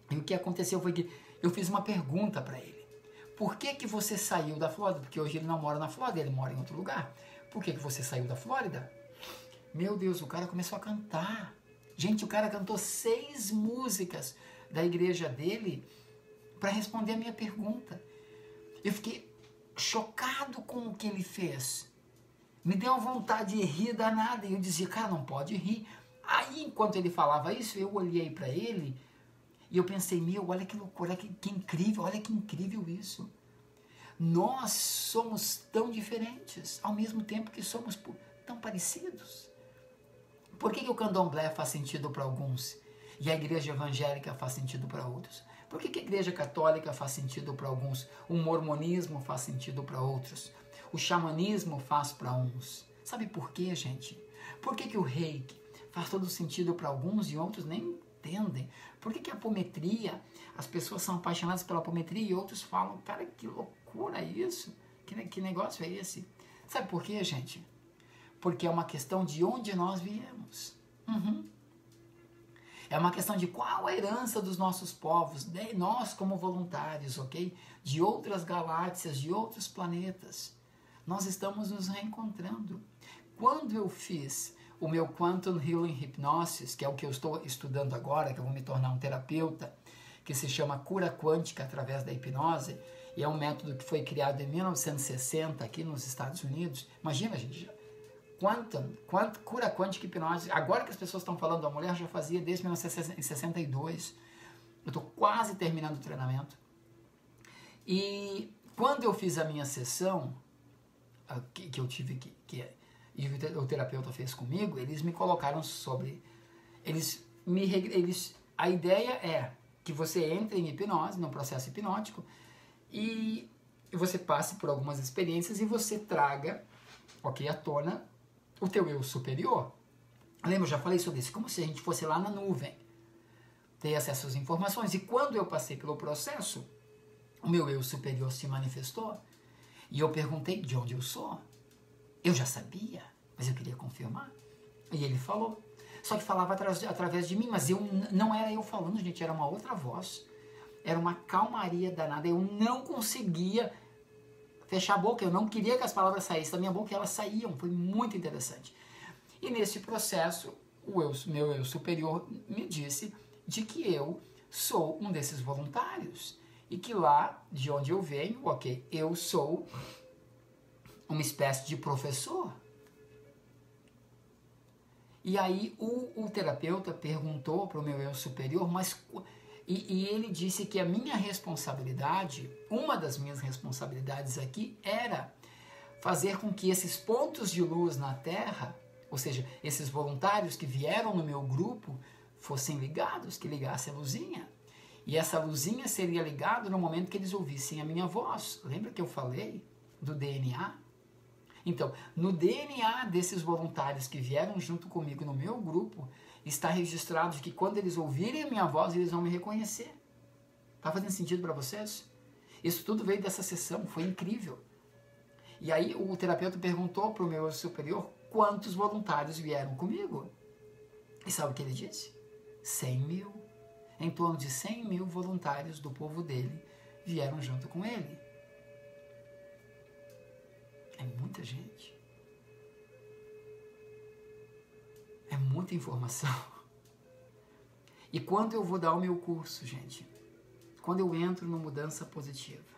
E o que aconteceu foi que eu fiz uma pergunta para ele. Por que você saiu da Flórida? Porque hoje ele não mora na Flórida, ele mora em outro lugar. Por que você saiu da Flórida? Meu Deus, o cara começou a cantar. Gente, o cara cantou 6 músicas da igreja dele para responder a minha pergunta. Eu fiquei chocado com o que ele fez. Me deu vontade de rir danada. E eu dizia, cara, não pode rir. Aí, enquanto ele falava isso, eu olhei para ele e eu pensei, meu, olha que loucura, olha que incrível, olha que incrível isso. Nós somos tão diferentes, ao mesmo tempo que somos tão parecidos. Por que o candomblé faz sentido para alguns e a igreja evangélica faz sentido para outros? Por que a igreja católica faz sentido para alguns? O mormonismo faz sentido para outros? O xamanismo faz para uns? Sabe por quê, gente? Por que o reiki faz todo sentido para alguns e outros nem entendem? Por que a apometria, as pessoas são apaixonadas pela apometria e outros falam, cara, que loucura isso? Que negócio é esse? Sabe por quê, gente? Porque é uma questão de onde nós viemos. É uma questão de qual a herança dos nossos povos, de nós como voluntários, ok? De outras galáxias, de outros planetas. Nós estamos nos reencontrando. Quando eu fiz o meu Quantum Healing Hypnosis, que é o que eu estou estudando agora, que eu vou me tornar um terapeuta, que se chama cura quântica através da hipnose, e é um método que foi criado em 1960 aqui nos Estados Unidos. Imagina, gente, cura quântica hipnose, agora que as pessoas estão falando, a mulher já fazia desde 1962. Eu estou quase terminando o treinamento. E quando eu fiz a minha sessão, que eu tive e o terapeuta fez comigo, eles me colocaram sobre... a ideia é que você entre em hipnose, num processo hipnótico, e você passe por algumas experiências e você traga, à tona, o teu eu superior. Lembra, eu já falei sobre isso, como se a gente fosse lá na nuvem, ter acesso às informações. E quando eu passei pelo processo, o meu eu superior se manifestou, e eu perguntei de onde eu sou. Eu já sabia, mas eu queria confirmar. E ele falou. Só que falava através de mim, mas não era eu falando, gente, era uma outra voz. Era uma calmaria danada. Eu não conseguia fechar a boca, eu não queria que as palavras saíssem da minha boca e elas saíam. Foi muito interessante. E nesse processo, meu eu superior me disse de que eu sou um desses voluntários. E que lá, de onde eu venho, eu sou uma espécie de professor. E aí o terapeuta perguntou para o meu eu superior, e ele disse que a minha responsabilidade, uma das minhas responsabilidades aqui era fazer com que esses pontos de luz na Terra, ou seja, esses voluntários que vieram no meu grupo, fossem ligados, que ligassem a luzinha. E essa luzinha seria ligada no momento que eles ouvissem a minha voz. Lembra que eu falei do DNA? Então, no DNA desses voluntários que vieram junto comigo no meu grupo, está registrado que quando eles ouvirem a minha voz, eles vão me reconhecer. Tá fazendo sentido para vocês? Isso tudo veio dessa sessão, foi incrível. E aí o terapeuta perguntou para o meu superior quantos voluntários vieram comigo. E sabe o que ele disse? 100 mil. Em torno de 100 mil voluntários do povo dele vieram junto com ele. É muita gente. É muita informação. E quando eu vou dar o meu curso, gente, quando eu entro no Mudança Positiva,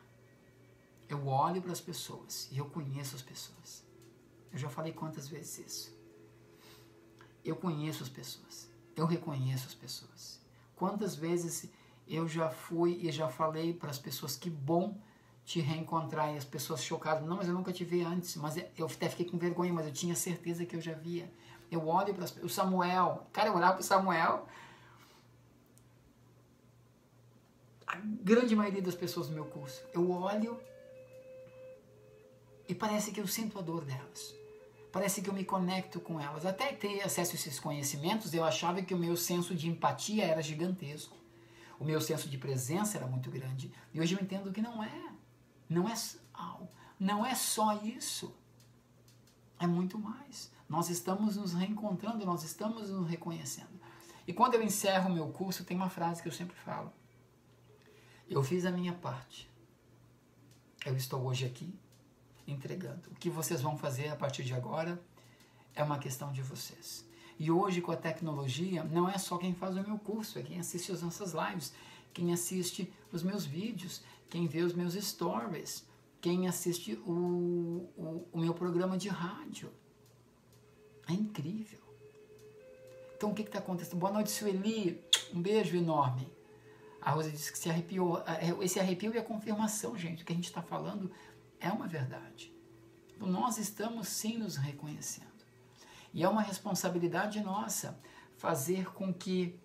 eu olho para as pessoas e eu conheço as pessoas. Eu já falei quantas vezes isso. Eu conheço as pessoas. Eu reconheço as pessoas. Quantas vezes eu já fui e já falei para as pessoas, que bom te reencontrar, e as pessoas chocadas, não, mas eu nunca te vi antes, mas eu até fiquei com vergonha, mas eu tinha certeza que eu já via. Eu olho para o Samuel, cara, eu olhava para o Samuel, a grande maioria das pessoas do meu curso, eu olho e parece que eu sinto a dor delas. Parece que eu me conecto com elas. Até ter acesso a esses conhecimentos, eu achava que o meu senso de empatia era gigantesco. O meu senso de presença era muito grande. E hoje eu entendo que não é. Não é só isso. É muito mais. Nós estamos nos reencontrando, nós estamos nos reconhecendo. E quando eu encerro o meu curso, tem uma frase que eu sempre falo. Eu fiz a minha parte. Eu estou hoje aqui entregando. O que vocês vão fazer a partir de agora é uma questão de vocês. E hoje, com a tecnologia, não é só quem faz o meu curso, é quem assiste as nossas lives, quem assiste os meus vídeos, quem vê os meus stories, quem assiste o meu programa de rádio. É incrível. Então, o que está acontecendo? Boa noite, Sueli. Um beijo enorme. A Rosa disse que se arrepiou. Esse arrepio é a confirmação, gente. O que a gente está falando é uma verdade. Então, nós estamos sim nos reconhecendo. E é uma responsabilidade nossa fazer com que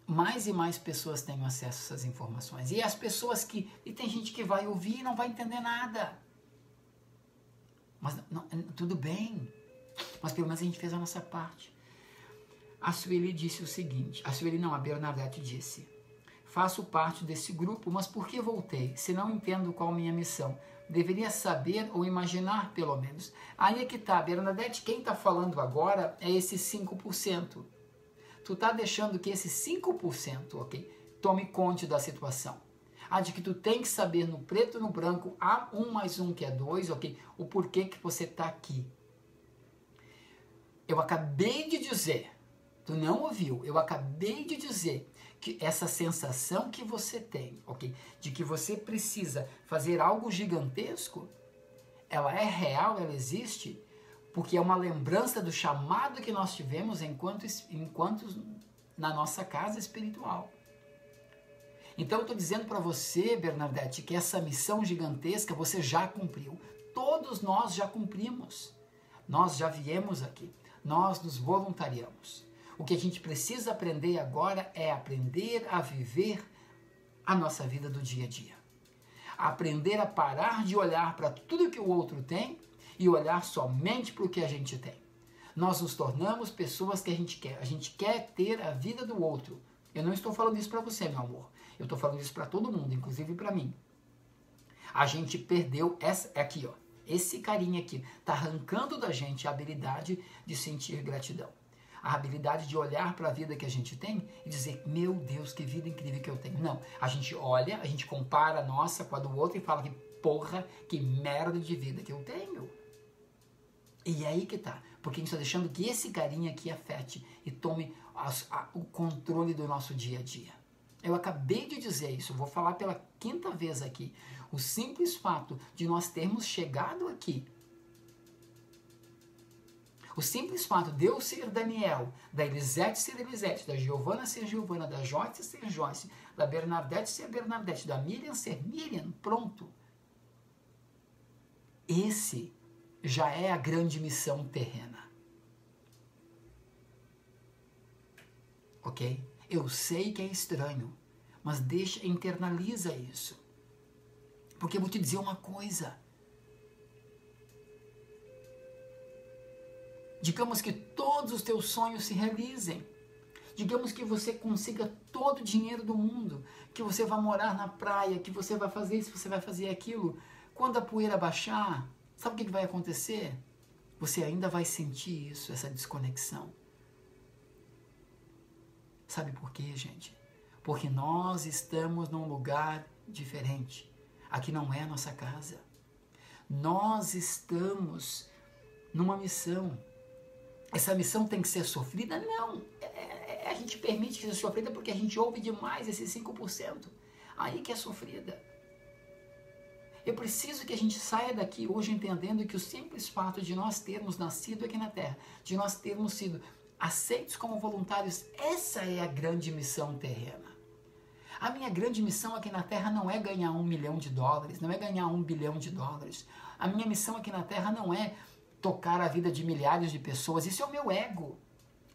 mais e mais pessoas tenham acesso a essas informações. E as pessoas e tem gente que vai ouvir e não vai entender nada. Mas tudo bem. Mas pelo menos a gente fez a nossa parte. A Sueli disse o seguinte, a Bernadette disse: faço parte desse grupo, mas por que voltei? Se não entendo qual minha missão. Deveria saber ou imaginar, pelo menos. Aí é que tá, Bernadette, quem está falando agora é esse 5%. Tu está deixando que esse 5%, ok, tome conta da situação. De que tu tem que saber no preto e no branco, 1 mais 1 que é 2, ok, o porquê que você está aqui. Eu acabei de dizer, tu não ouviu, eu acabei de dizer que essa sensação que você tem, ok, de que você precisa fazer algo gigantesco, ela é real, ela existe, porque é uma lembrança do chamado que nós tivemos enquanto na nossa casa espiritual. Então eu estou dizendo para você, Bernadette, que essa missão gigantesca você já cumpriu. Todos nós já cumprimos. Nós já viemos aqui. Nós nos voluntariamos. O que a gente precisa aprender agora é aprender a viver a nossa vida do dia a dia. Aprender a parar de olhar para tudo que o outro tem e olhar somente para o que a gente tem. Nós nos tornamos pessoas que a gente quer. A gente quer ter a vida do outro. Eu não estou falando isso para você, meu amor. Eu estou falando isso para todo mundo, inclusive para mim. A gente perdeu aqui, ó. Esse carinha aqui está arrancando da gente a habilidade de sentir gratidão. A habilidade de olhar para a vida que a gente tem e dizer, meu Deus, que vida incrível que eu tenho. Não, a gente olha, a gente compara a nossa com a do outro e fala que porra, que merda de vida que eu tenho. E é aí que tá, porque a gente está deixando que esse carinha aqui afete e tome o controle do nosso dia a dia. Eu acabei de dizer isso, vou falar pela 5ª vez aqui. O simples fato de nós termos chegado aqui, o simples fato de eu ser Daniel, da Elisete ser Elisete, da Giovana ser Giovana, da Joyce ser Joyce, da Bernadette ser Bernadette, da Miriam ser Miriam, pronto. Esse já é a grande missão terrena. Ok? Eu sei que é estranho, mas internaliza isso. Porque eu vou te dizer uma coisa. Digamos que todos os teus sonhos se realizem. Digamos que você consiga todo o dinheiro do mundo, que você vai morar na praia, que você vai fazer isso, você vai fazer aquilo. Quando a poeira baixar, sabe o que vai acontecer? Você ainda vai sentir isso, essa desconexão. Sabe por quê, gente? Porque nós estamos num lugar diferente. Aqui não é a nossa casa. Nós estamos numa missão. Essa missão tem que ser sofrida? Não. A gente permite que seja sofrida porque a gente ouve demais esses 5%. Aí que é sofrida. Eu preciso que a gente saia daqui hoje entendendo que o simples fato de nós termos nascido aqui na Terra, de nós termos sido aceitos como voluntários, essa é a grande missão terrena. A minha grande missão aqui na Terra não é ganhar $1 milhão, não é ganhar $1 bilhão. A minha missão aqui na Terra não é tocar a vida de milhares de pessoas, isso é o meu ego.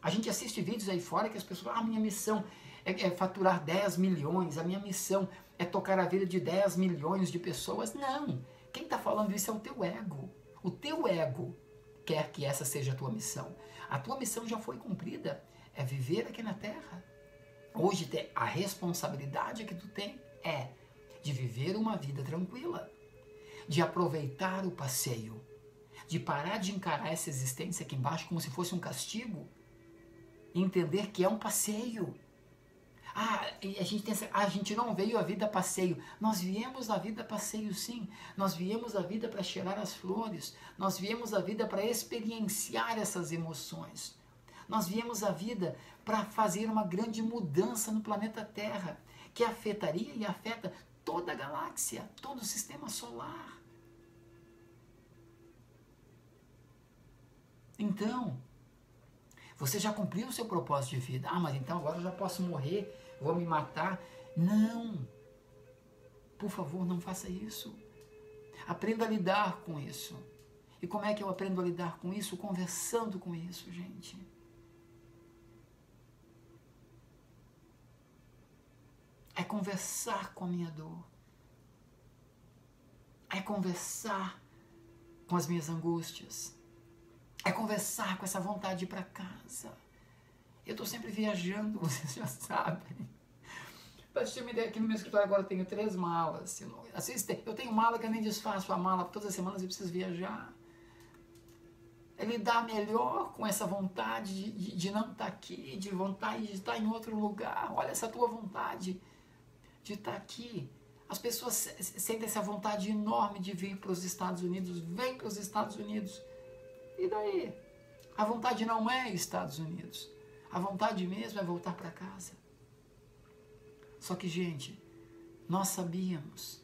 A gente assiste vídeos aí fora que as pessoas falam, a minha missão é faturar 10 milhões, a minha missão é tocar a vida de 10 milhões de pessoas. Não, quem está falando isso é o teu ego. O teu ego quer que essa seja a tua missão. A tua missão já foi cumprida, é viver aqui na Terra. Hoje a responsabilidade que tu tem é de viver uma vida tranquila, de aproveitar o passeio, de parar de encarar essa existência aqui embaixo como se fosse um castigo, e entender que é um passeio. A gente não veio a vida a passeio. Nós viemos a vida a passeio, sim. Nós viemos a vida para cheirar as flores. Nós viemos a vida para experienciar essas emoções. Nós viemos a vida para fazer uma grande mudança no planeta Terra, que afetaria e afeta toda a galáxia, todo o sistema solar. Então, você já cumpriu o seu propósito de vida. Mas então agora eu já posso morrer, vou me matar. Não. Por favor, não faça isso. Aprenda a lidar com isso. E como é que eu aprendo a lidar com isso? Conversando com isso, gente. É conversar com a minha dor. É conversar com as minhas angústias. É conversar com essa vontade de ir para casa. Eu estou sempre viajando, vocês já sabem. Para te ter uma ideia, aqui no meu escritório agora eu tenho 3 malas. Eu tenho mala que eu nem desfaço a mala, todas as semanas eu preciso viajar. É lidar melhor com essa vontade de não estar aqui, de vontade de estar em outro lugar. Olha essa tua vontade de estar aqui. As pessoas sentem essa vontade enorme de vir para os Estados Unidos. Vem para os Estados Unidos. E daí? A vontade não é Estados Unidos. A vontade mesmo é voltar para casa. Só que, gente, nós sabíamos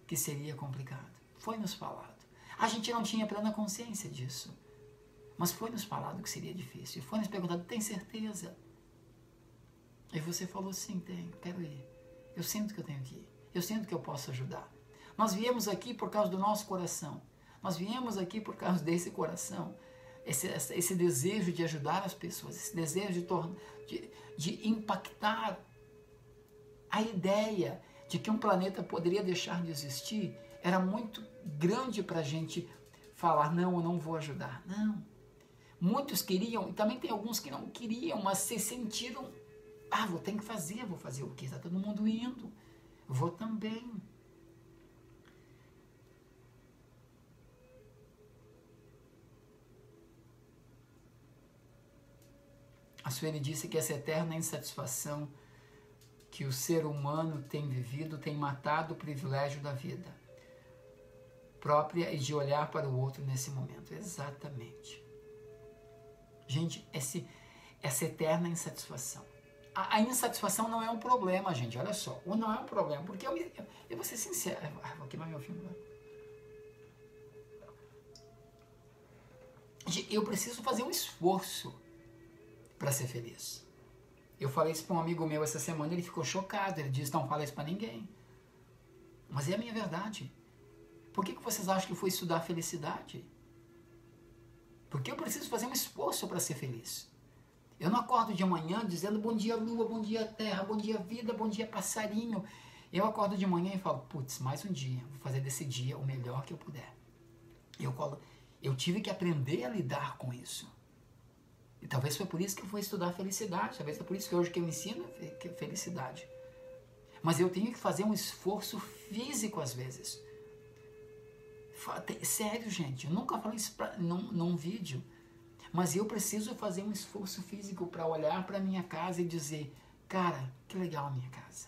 que seria complicado. Foi nos falado. A gente não tinha plena consciência disso. Mas foi nos falado que seria difícil. E foi nos perguntado, tem certeza? E você falou, sim, tenho, quero ir. Eu sinto que eu tenho que ir. Eu sinto que eu posso ajudar. Nós viemos aqui por causa do nosso coração. Nós viemos aqui por causa desse coração. Esse desejo de ajudar as pessoas. Esse desejo de impactar. A ideia de que um planeta poderia deixar de existir era muito grande para a gente falar, não, eu não vou ajudar. Não. Muitos queriam, e também tem alguns que não queriam, mas se sentiram, vou fazer o quê? Está todo mundo indo. Vou também. A Sueli disse que essa eterna insatisfação que o ser humano tem vivido tem matado o privilégio da vida própria e de olhar para o outro nesse momento. Exatamente. Gente, essa eterna insatisfação. A insatisfação não é um problema, gente, olha só. Não é um problema, porque eu vou ser sincero. Vou queimar meu filme. Eu preciso fazer um esforço para ser feliz. Eu falei isso para um amigo meu essa semana, ele ficou chocado, ele disse, não fala isso para ninguém. Mas é a minha verdade. Por que vocês acham que eu fui estudar felicidade? Porque eu preciso fazer um esforço para ser feliz. Eu não acordo de manhã dizendo bom dia lua, bom dia terra, bom dia vida, bom dia passarinho. Eu acordo de manhã e falo, putz, mais um dia, vou fazer desse dia o melhor que eu puder. Eu tive que aprender a lidar com isso. E talvez foi por isso que eu fui estudar felicidade, talvez foi por isso que hoje que eu ensino felicidade. Mas eu tenho que fazer um esforço físico às vezes. Sério, gente, eu nunca falei isso num vídeo, mas eu preciso fazer um esforço físico para olhar para a minha casa e dizer, cara, que legal a minha casa.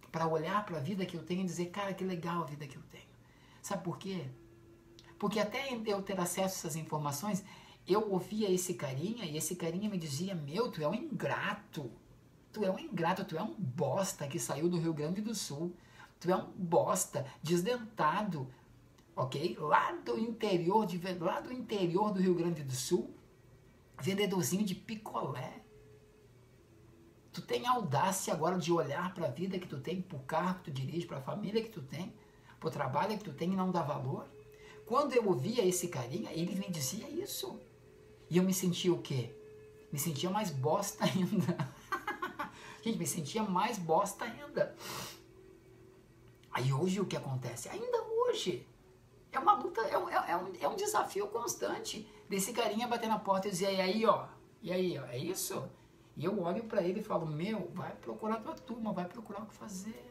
Para olhar para a vida que eu tenho e dizer, cara, que legal a vida que eu tenho. Sabe por quê? Porque até eu ter acesso a essas informações, eu ouvia esse carinha e esse carinha me dizia, meu, tu é um ingrato. Tu é um ingrato, tu é um bosta que saiu do Rio Grande do Sul. Tu é um bosta, desdentado, ok? Lá do interior do Rio Grande do Sul, vendedorzinho de picolé. Tu tem audácia agora de olhar para a vida que tu tem, para o carro que tu dirige, para a família que tu tem, para o trabalho que tu tem e não dá valor? Quando eu ouvia esse carinha, ele me dizia isso. E eu me sentia o quê? Me sentia mais bosta ainda. Gente, me sentia mais bosta ainda. Aí hoje o que acontece? Ainda hoje. É uma luta, é um desafio constante desse carinha bater na porta e dizer, e aí, ó, é isso? E eu olho pra ele e falo, meu, vai procurar tua turma, vai procurar o que fazer.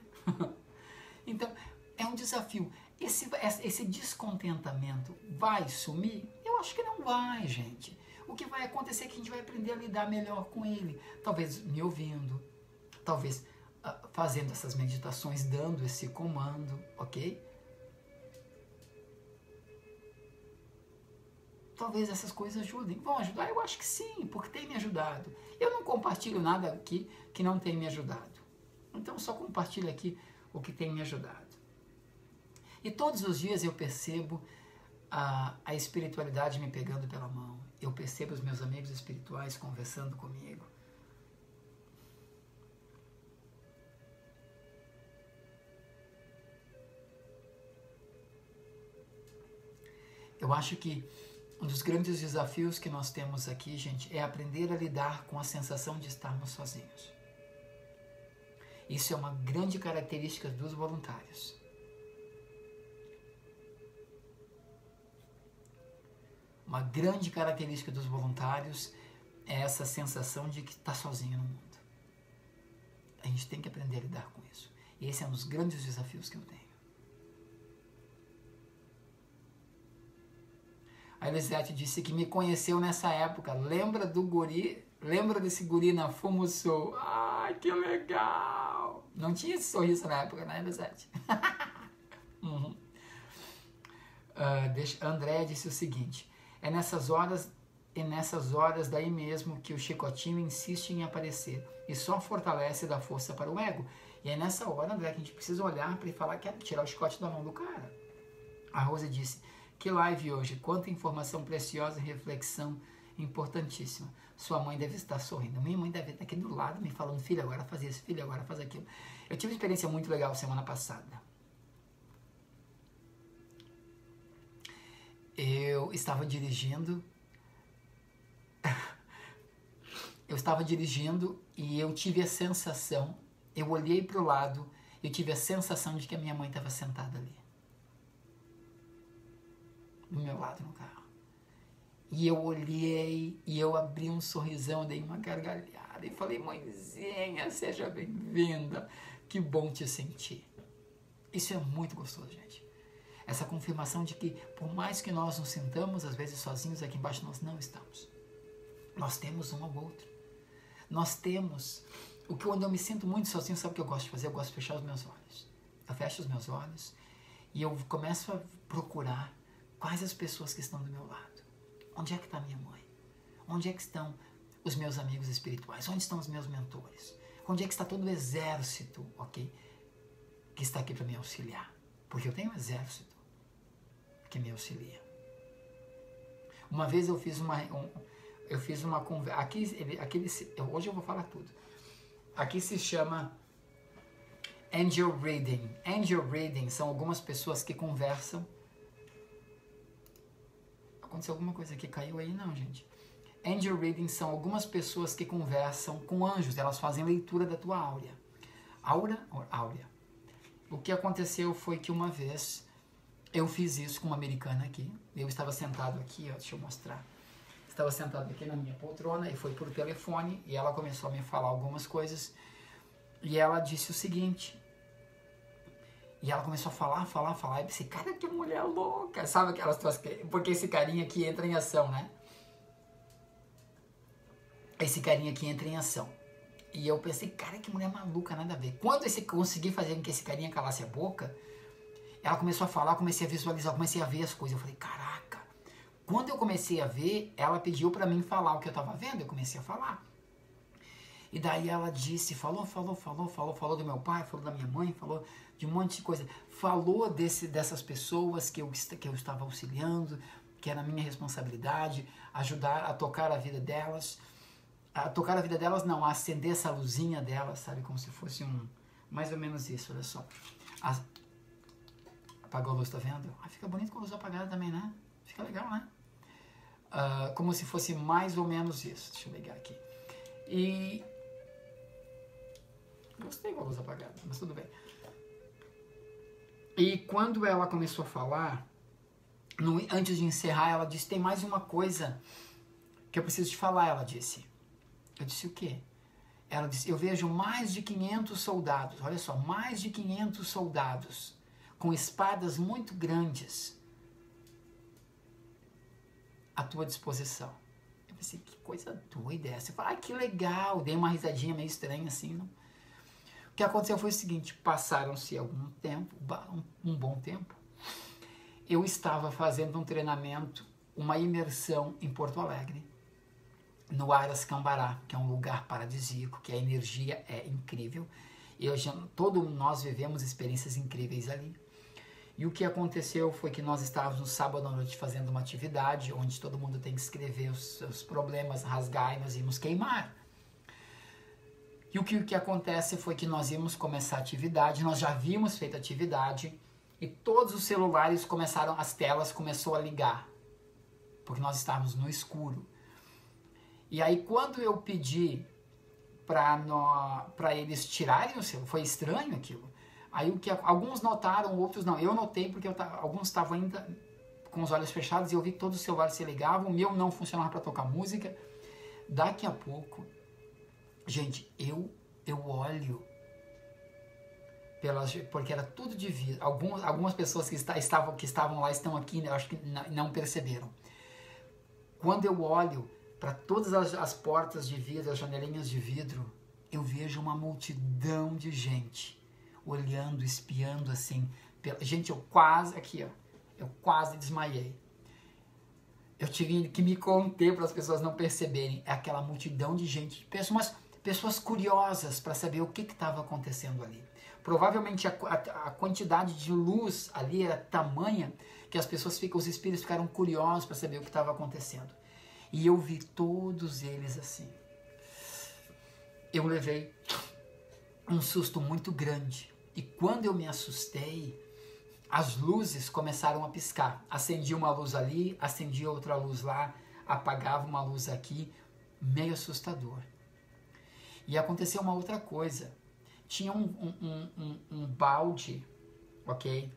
Então, é um desafio. Esse descontentamento vai sumir? Eu acho que não vai, gente. O que vai acontecer é que a gente vai aprender a lidar melhor com ele. Talvez me ouvindo, talvez fazendo essas meditações, dando esse comando, ok? Talvez essas coisas ajudem. Vão ajudar? Eu acho que sim, porque tem me ajudado. Eu não compartilho nada aqui que não tem me ajudado. Então, só compartilho aqui o que tem me ajudado. E todos os dias eu percebo a espiritualidade me pegando pela mão. Eu percebo os meus amigos espirituais conversando comigo. Eu Eu acho que um dos grandes desafios que nós temos aqui, gente, é aprender a lidar com a sensação de estarmos sozinhos. Isso é uma grande característica dos voluntários. Uma grande característica dos voluntários é essa sensação de que está sozinho no mundo. A gente tem que aprender a lidar com isso. E esse é um dos grandes desafios que eu tenho. A Elisete disse que me conheceu nessa época. Lembra do guri? Lembra desse guri na Fumo Sul? Ai, que legal! Não tinha esse sorriso na época, né, Elisete? Uhum. André disse o seguinte: é nessas horas daí mesmo que o chicotinho insiste em aparecer e só fortalece e dá força para o ego. E é nessa hora, André, que a gente precisa olhar para ele falar que é tirar o chicote da mão do cara. A Rosa disse: que live hoje, quanta informação preciosa e reflexão importantíssima. Sua mãe deve estar sorrindo. Minha mãe deve estar aqui do lado me falando: filho, agora faz isso, filho, agora faz aquilo. Eu tive uma experiência muito legal semana passada. Eu estava dirigindo e eu tive a sensação, eu olhei para o lado, eu tive a sensação de que a minha mãe estava sentada ali, do meu lado no carro. E eu olhei e eu abri um sorrisão, dei uma gargalhada e falei: mãezinha, seja bem-vinda, que bom te sentir. Isso é muito gostoso, gente. Essa confirmação de que, por mais que nós nos sintamos, às vezes sozinhos aqui embaixo, nós não estamos. Nós temos um ao outro. Nós temos... Quando eu me sinto muito sozinho, sabe o que eu gosto de fazer? Eu gosto de fechar os meus olhos. Eu fecho os meus olhos e eu começo a procurar quais as pessoas que estão do meu lado. Onde é que está minha mãe? Onde é que estão os meus amigos espirituais? Onde estão os meus mentores? Onde é que está todo o exército, ok? Que está aqui para me auxiliar. Porque eu tenho um exército que me auxilia. Uma vez eu fiz uma conversa. Hoje eu vou falar tudo. Aqui se chama Angel Reading. Angel Reading são algumas pessoas que conversam. Aconteceu alguma coisa aqui? Caiu aí? Não, gente. Angel Reading são algumas pessoas que conversam com anjos. Elas fazem leitura da tua áurea. Áurea. O que aconteceu foi que uma vez eu fiz isso com uma americana aqui. Eu estava sentado aqui, ó, deixa eu mostrar. Estava sentado aqui na minha poltrona e foi por telefone e ela começou a me falar algumas coisas e ela disse o seguinte. E ela começou a falar e eu pensei: cara, que mulher louca. Sabe aquelas tuas... Porque esse carinha aqui entra em ação, né? Esse carinha aqui entra em ação. E eu pensei: cara, que mulher maluca, nada a ver. Quando eu consegui fazer com que esse carinha calasse a boca, ela começou a falar, comecei a visualizar, comecei a ver as coisas. Eu falei: caraca. Quando eu comecei a ver, ela pediu pra mim falar o que eu tava vendo, eu comecei a falar. E daí ela disse, falou do meu pai, falou da minha mãe, falou de um monte de coisa. Falou dessas pessoas que eu estava auxiliando, que era minha responsabilidade, ajudar a tocar a vida delas. A tocar a vida delas não, a acender essa luzinha delas, sabe? Como se fosse mais ou menos isso, olha só. Apagou a luz, tá vendo? Fica bonito com a luz apagada também, né? Fica legal, né? Como se fosse mais ou menos isso. Deixa eu ligar aqui. E... gostei com a luz apagada, mas tudo bem. E quando ela começou a falar, antes de encerrar, ela disse: tem mais uma coisa que eu preciso te falar, ela disse. Eu disse: o quê? Ela disse: eu vejo mais de 500 soldados, olha só, mais de 500 soldados com espadas muito grandes à tua disposição. Eu pensei: que coisa doida é essa? Eu falei: que legal. Dei uma risadinha meio estranha assim. Não? O que aconteceu foi o seguinte: passaram-se algum tempo, um bom tempo. Eu estava fazendo um treinamento, uma imersão em Porto Alegre, no Aras Cambará, que é um lugar paradisíaco, que a energia é incrível. Todos nós vivemos experiências incríveis ali. E o que aconteceu foi que nós estávamos no sábado à noite fazendo uma atividade onde todo mundo tem que escrever os seus problemas, rasgar, e nós íamos queimar. E o que acontece foi que nós íamos começar a atividade, nós já havíamos feito a atividade e todos os celulares começaram, as telas começou a ligar. porque nós estávamos no escuro. E aí quando eu pedi para eles tirarem o celular, foi estranho aquilo. Aí alguns notaram, outros não. Eu notei porque alguns estavam ainda com os olhos fechados e eu vi que todos os celulares se ligavam, o meu não funcionava para tocar música. Daqui a pouco, gente, eu olho porque era tudo de vidro. Algumas pessoas que estavam lá estão aqui, né, eu acho que não perceberam. Quando eu olho para todas as portas de vidro, as janelinhas de vidro, eu vejo uma multidão de gente olhando, espiando assim. Gente, eu quase desmaiei. Eu tive que me conter para as pessoas não perceberem. É aquela multidão de gente, pessoas curiosas para saber o que estava acontecendo ali. Provavelmente a quantidade de luz ali era tamanha que os espíritos ficaram curiosos para saber o que estava acontecendo. E eu vi todos eles assim. Eu levei um susto muito grande. E quando eu me assustei, as luzes começaram a piscar. Acendia uma luz ali, acendia outra luz lá, apagava uma luz aqui, meio assustador. E aconteceu uma outra coisa. Tinha um balde, ok?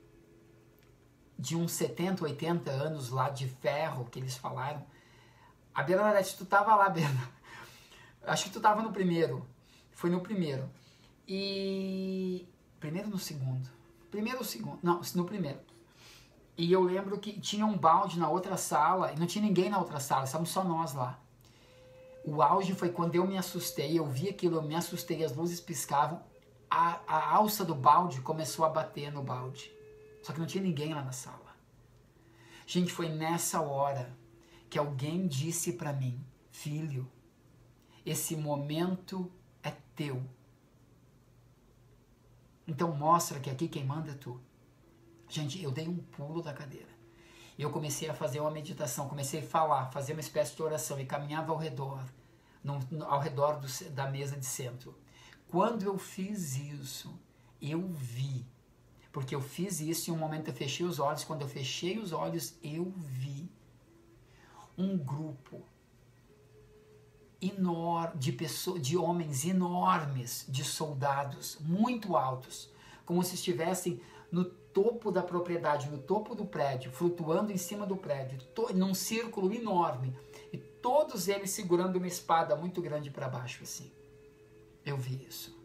De uns 70, 80 anos lá, de ferro, que eles falaram. A Bernadette, tu tava lá, Berna. Acho que tu tava no primeiro. Foi no primeiro. E... Primeiro ou no segundo? Primeiro ou segundo? Não, no primeiro. E eu lembro que tinha um balde na outra sala, e não tinha ninguém na outra sala, estávamos só nós lá. O auge foi quando eu me assustei, eu vi aquilo, eu me assustei, as luzes piscavam, a alça do balde começou a bater no balde. Só que não tinha ninguém lá na sala. Gente, foi nessa hora que alguém disse para mim, filho, esse momento é teu. Então mostra que aqui quem manda é tu. Gente, eu dei um pulo da cadeira. Eu comecei a fazer uma meditação, comecei a falar, fazer uma espécie de oração e caminhava ao redor da mesa de centro. Quando eu fiz isso, eu vi. Porque eu fiz isso e em um momento eu fechei os olhos. Quando eu fechei os olhos, eu vi um grupo enorme de homens enormes, de soldados muito altos, como se estivessem no topo da propriedade, no topo do prédio, flutuando em cima do prédio, num círculo enorme, e todos eles segurando uma espada muito grande para baixo assim. Eu vi isso.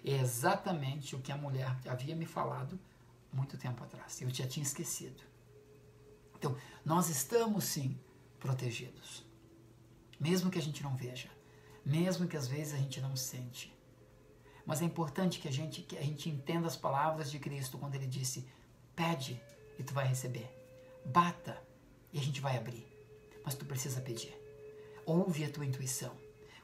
É exatamente o que a mulher havia me falado muito tempo atrás. Eu já tinha esquecido. Então, nós estamos sim protegidos. Mesmo que a gente não veja. Mesmo que às vezes a gente não sente. Mas é importante que a gente entenda as palavras de Cristo quando ele disse, pede e tu vai receber. Bata e a gente vai abrir. Mas tu precisa pedir. Ouve a tua intuição.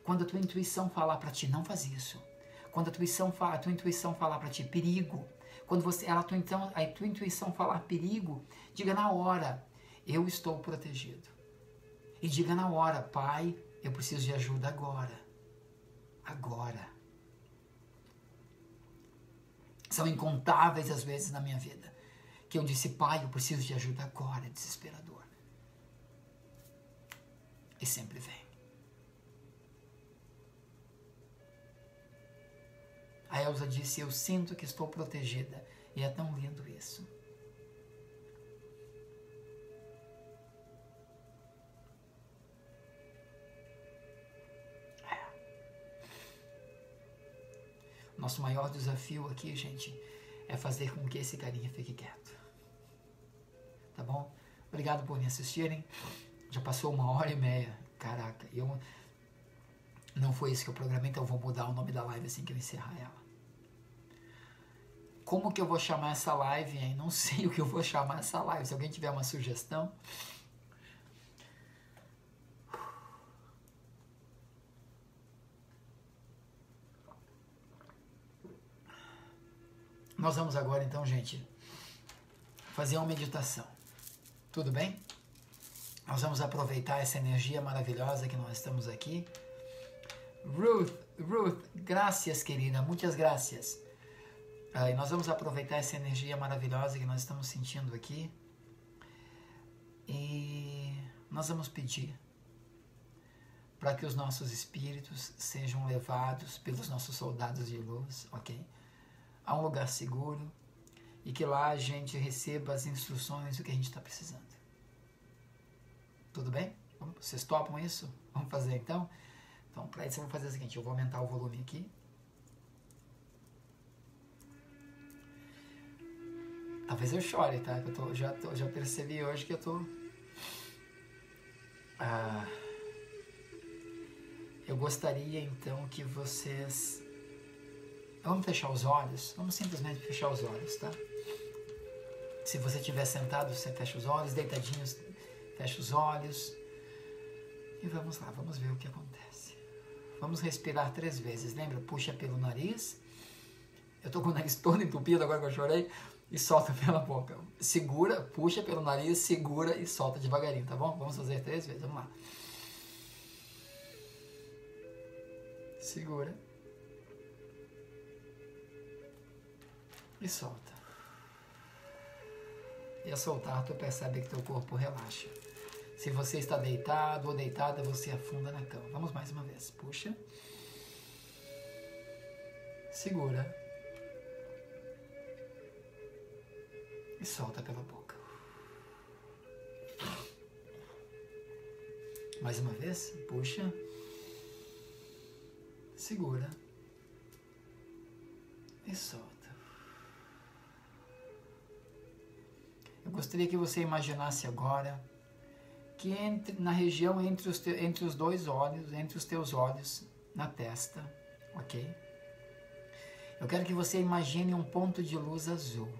Quando a tua intuição falar para ti, não faz isso. Quando a tua intuição falar para ti, perigo. Quando a tua intuição falar perigo, diga na hora, eu estou protegido. E diga na hora, Pai, eu preciso de ajuda agora. Agora. São incontáveis as vezes na minha vida que eu disse, Pai, eu preciso de ajuda agora, é desesperador. E sempre vem. A Elza disse, eu sinto que estou protegida. E é tão lindo isso. Nosso maior desafio aqui, gente, é fazer com que esse carinha fique quieto. Tá bom? Obrigado por me assistirem. Já passou 1h30. Caraca, não foi isso que eu programei, então eu vou mudar o nome da live assim que eu encerrar ela. Como que eu vou chamar essa live, hein? Não sei o que eu vou chamar essa live. Se alguém tiver uma sugestão. Nós vamos agora, então, gente, fazer uma meditação. Tudo bem? Nós vamos aproveitar essa energia maravilhosa que nós estamos aqui. Ruth, graças, querida, muitas graças. E nós vamos aproveitar essa energia maravilhosa que nós estamos sentindo aqui. E nós vamos pedir para que os nossos espíritos sejam levados pelos nossos soldados de luz, ok? A um lugar seguro e que lá a gente receba as instruções do que a gente está precisando. Tudo bem? Vocês topam isso? Vamos fazer então? Então, para isso eu vou fazer o seguinte, eu vou aumentar o volume aqui. Talvez eu chore, tá? Eu já percebi hoje que eu tô... eu gostaria então que vocês... Vamos fechar os olhos? Vamos simplesmente fechar os olhos, tá? Se você estiver sentado, você fecha os olhos, deitadinhos, fecha os olhos. E vamos lá, vamos ver o que acontece. Vamos respirar 3 vezes, lembra? Puxa pelo nariz. Eu tô com o nariz todo entupido agora que eu chorei. E solta pela boca. Segura, puxa pelo nariz, segura e solta devagarinho, tá bom? Vamos fazer 3 vezes, vamos lá. Segura. E solta. E ao soltar, tu percebe que teu corpo relaxa. Se você está deitado ou deitada, você afunda na cama. Vamos mais uma vez. Puxa. Segura. E solta pela boca. Mais uma vez. Puxa. Segura. E solta. Eu gostaria que você imaginasse agora que na região entre os dois olhos, entre os teus olhos, na testa, ok? Eu quero que você imagine um ponto de luz azul.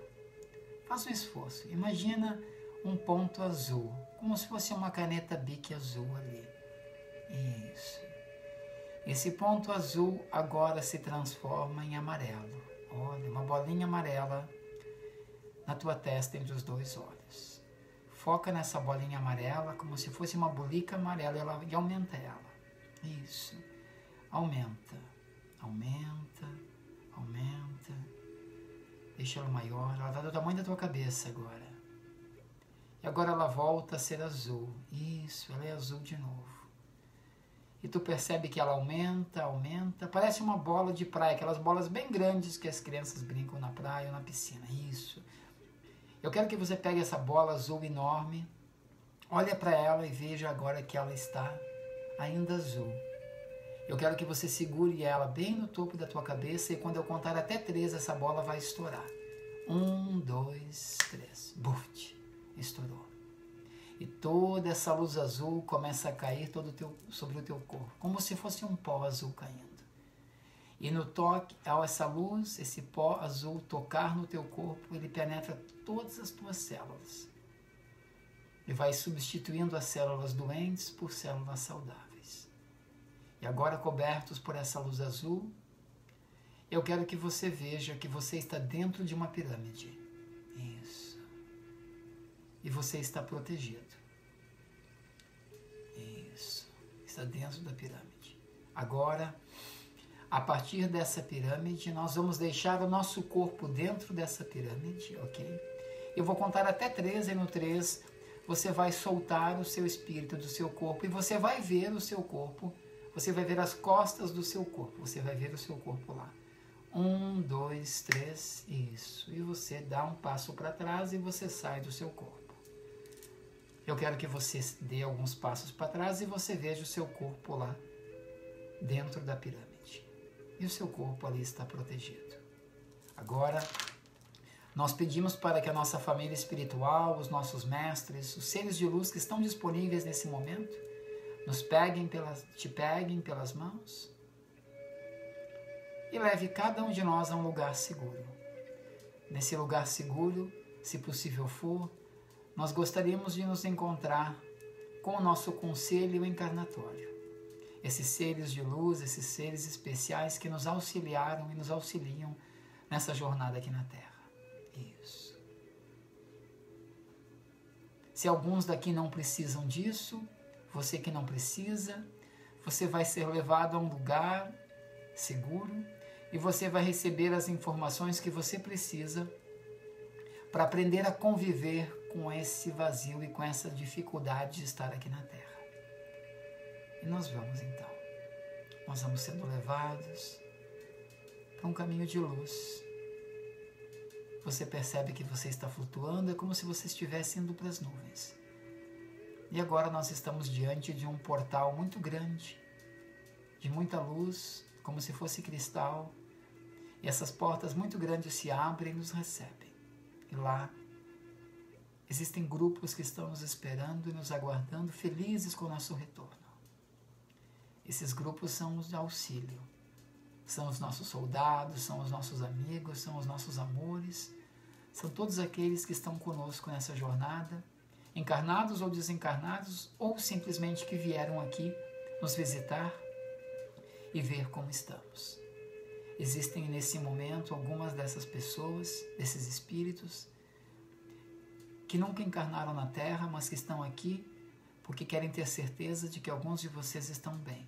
Faça um esforço. Imagina um ponto azul, como se fosse uma caneta Bic azul ali. Isso. Esse ponto azul agora se transforma em amarelo. Olha, uma bolinha amarela na tua testa entre os dois olhos. Foca nessa bolinha amarela como se fosse uma bolica amarela e aumenta ela. Isso. Aumenta. Aumenta. Aumenta. Deixa ela maior. Ela está do tamanho da tua cabeça agora. E agora ela volta a ser azul. Isso, ela é azul de novo. E tu percebe que ela aumenta, aumenta. Parece uma bola de praia, aquelas bolas bem grandes que as crianças brincam na praia ou na piscina. Isso. Eu quero que você pegue essa bola azul enorme, olha para ela e veja agora que ela está ainda azul. Eu quero que você segure ela bem no topo da tua cabeça e quando eu contar até 3, essa bola vai estourar. 1, 2, 3. Buf! Estourou. E toda essa luz azul começa a cair sobre o teu corpo, como se fosse um pó azul caindo. E no toque, ao essa luz, esse pó azul tocar no teu corpo, ele penetra todas as tuas células. E vai substituindo as células doentes por células saudáveis. E agora, cobertos por essa luz azul, eu quero que você veja que você está dentro de uma pirâmide. Isso. E você está protegido. Isso. Está dentro da pirâmide. Agora, a partir dessa pirâmide, nós vamos deixar o nosso corpo dentro dessa pirâmide, ok? Eu vou contar até 3 e no 3 você vai soltar o seu espírito do seu corpo e você vai ver o seu corpo, você vai ver as costas do seu corpo, você vai ver o seu corpo lá. 1, 2, 3, isso. E você dá um passo para trás e você sai do seu corpo. Eu quero que você dê alguns passos para trás e você veja o seu corpo lá dentro da pirâmide. E o seu corpo ali está protegido. Agora, nós pedimos para que a nossa família espiritual, os nossos mestres, os seres de luz que estão disponíveis nesse momento, te peguem pelas mãos e leve cada um de nós a um lugar seguro. Nesse lugar seguro, se possível for, nós gostaríamos de nos encontrar com o nosso conselho encarnatório. Esses seres de luz, esses seres especiais que nos auxiliaram e nos auxiliam nessa jornada aqui na Terra. Isso. Se alguns daqui não precisam disso, você que não precisa, você vai ser levado a um lugar seguro e você vai receber as informações que você precisa para aprender a conviver com esse vazio e com essa dificuldade de estar aqui na Terra. E nós vamos então. Nós vamos sendo levados para um caminho de luz. Você percebe que você está flutuando, é como se você estivesse indo para as nuvens. E agora nós estamos diante de um portal muito grande, de muita luz, como se fosse cristal. E essas portas muito grandes se abrem e nos recebem. E lá existem grupos que estão nos esperando e nos aguardando, felizes com o nosso retorno. Esses grupos são os de auxílio. São os nossos soldados, são os nossos amigos, são os nossos amores. São todos aqueles que estão conosco nessa jornada, encarnados ou desencarnados, ou simplesmente que vieram aqui nos visitar e ver como estamos. Existem nesse momento algumas dessas pessoas, desses espíritos, que nunca encarnaram na Terra, mas que estão aqui porque querem ter certeza de que alguns de vocês estão bem.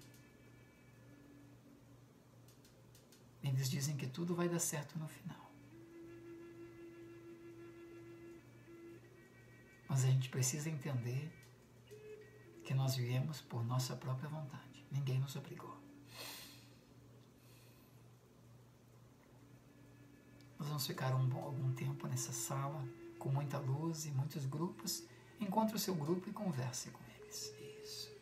Eles dizem que tudo vai dar certo no final. Mas a gente precisa entender que nós viemos por nossa própria vontade. Ninguém nos obrigou. Nós vamos ficar algum tempo nessa sala, com muita luz e muitos grupos. Encontre o seu grupo e converse com eles. Isso.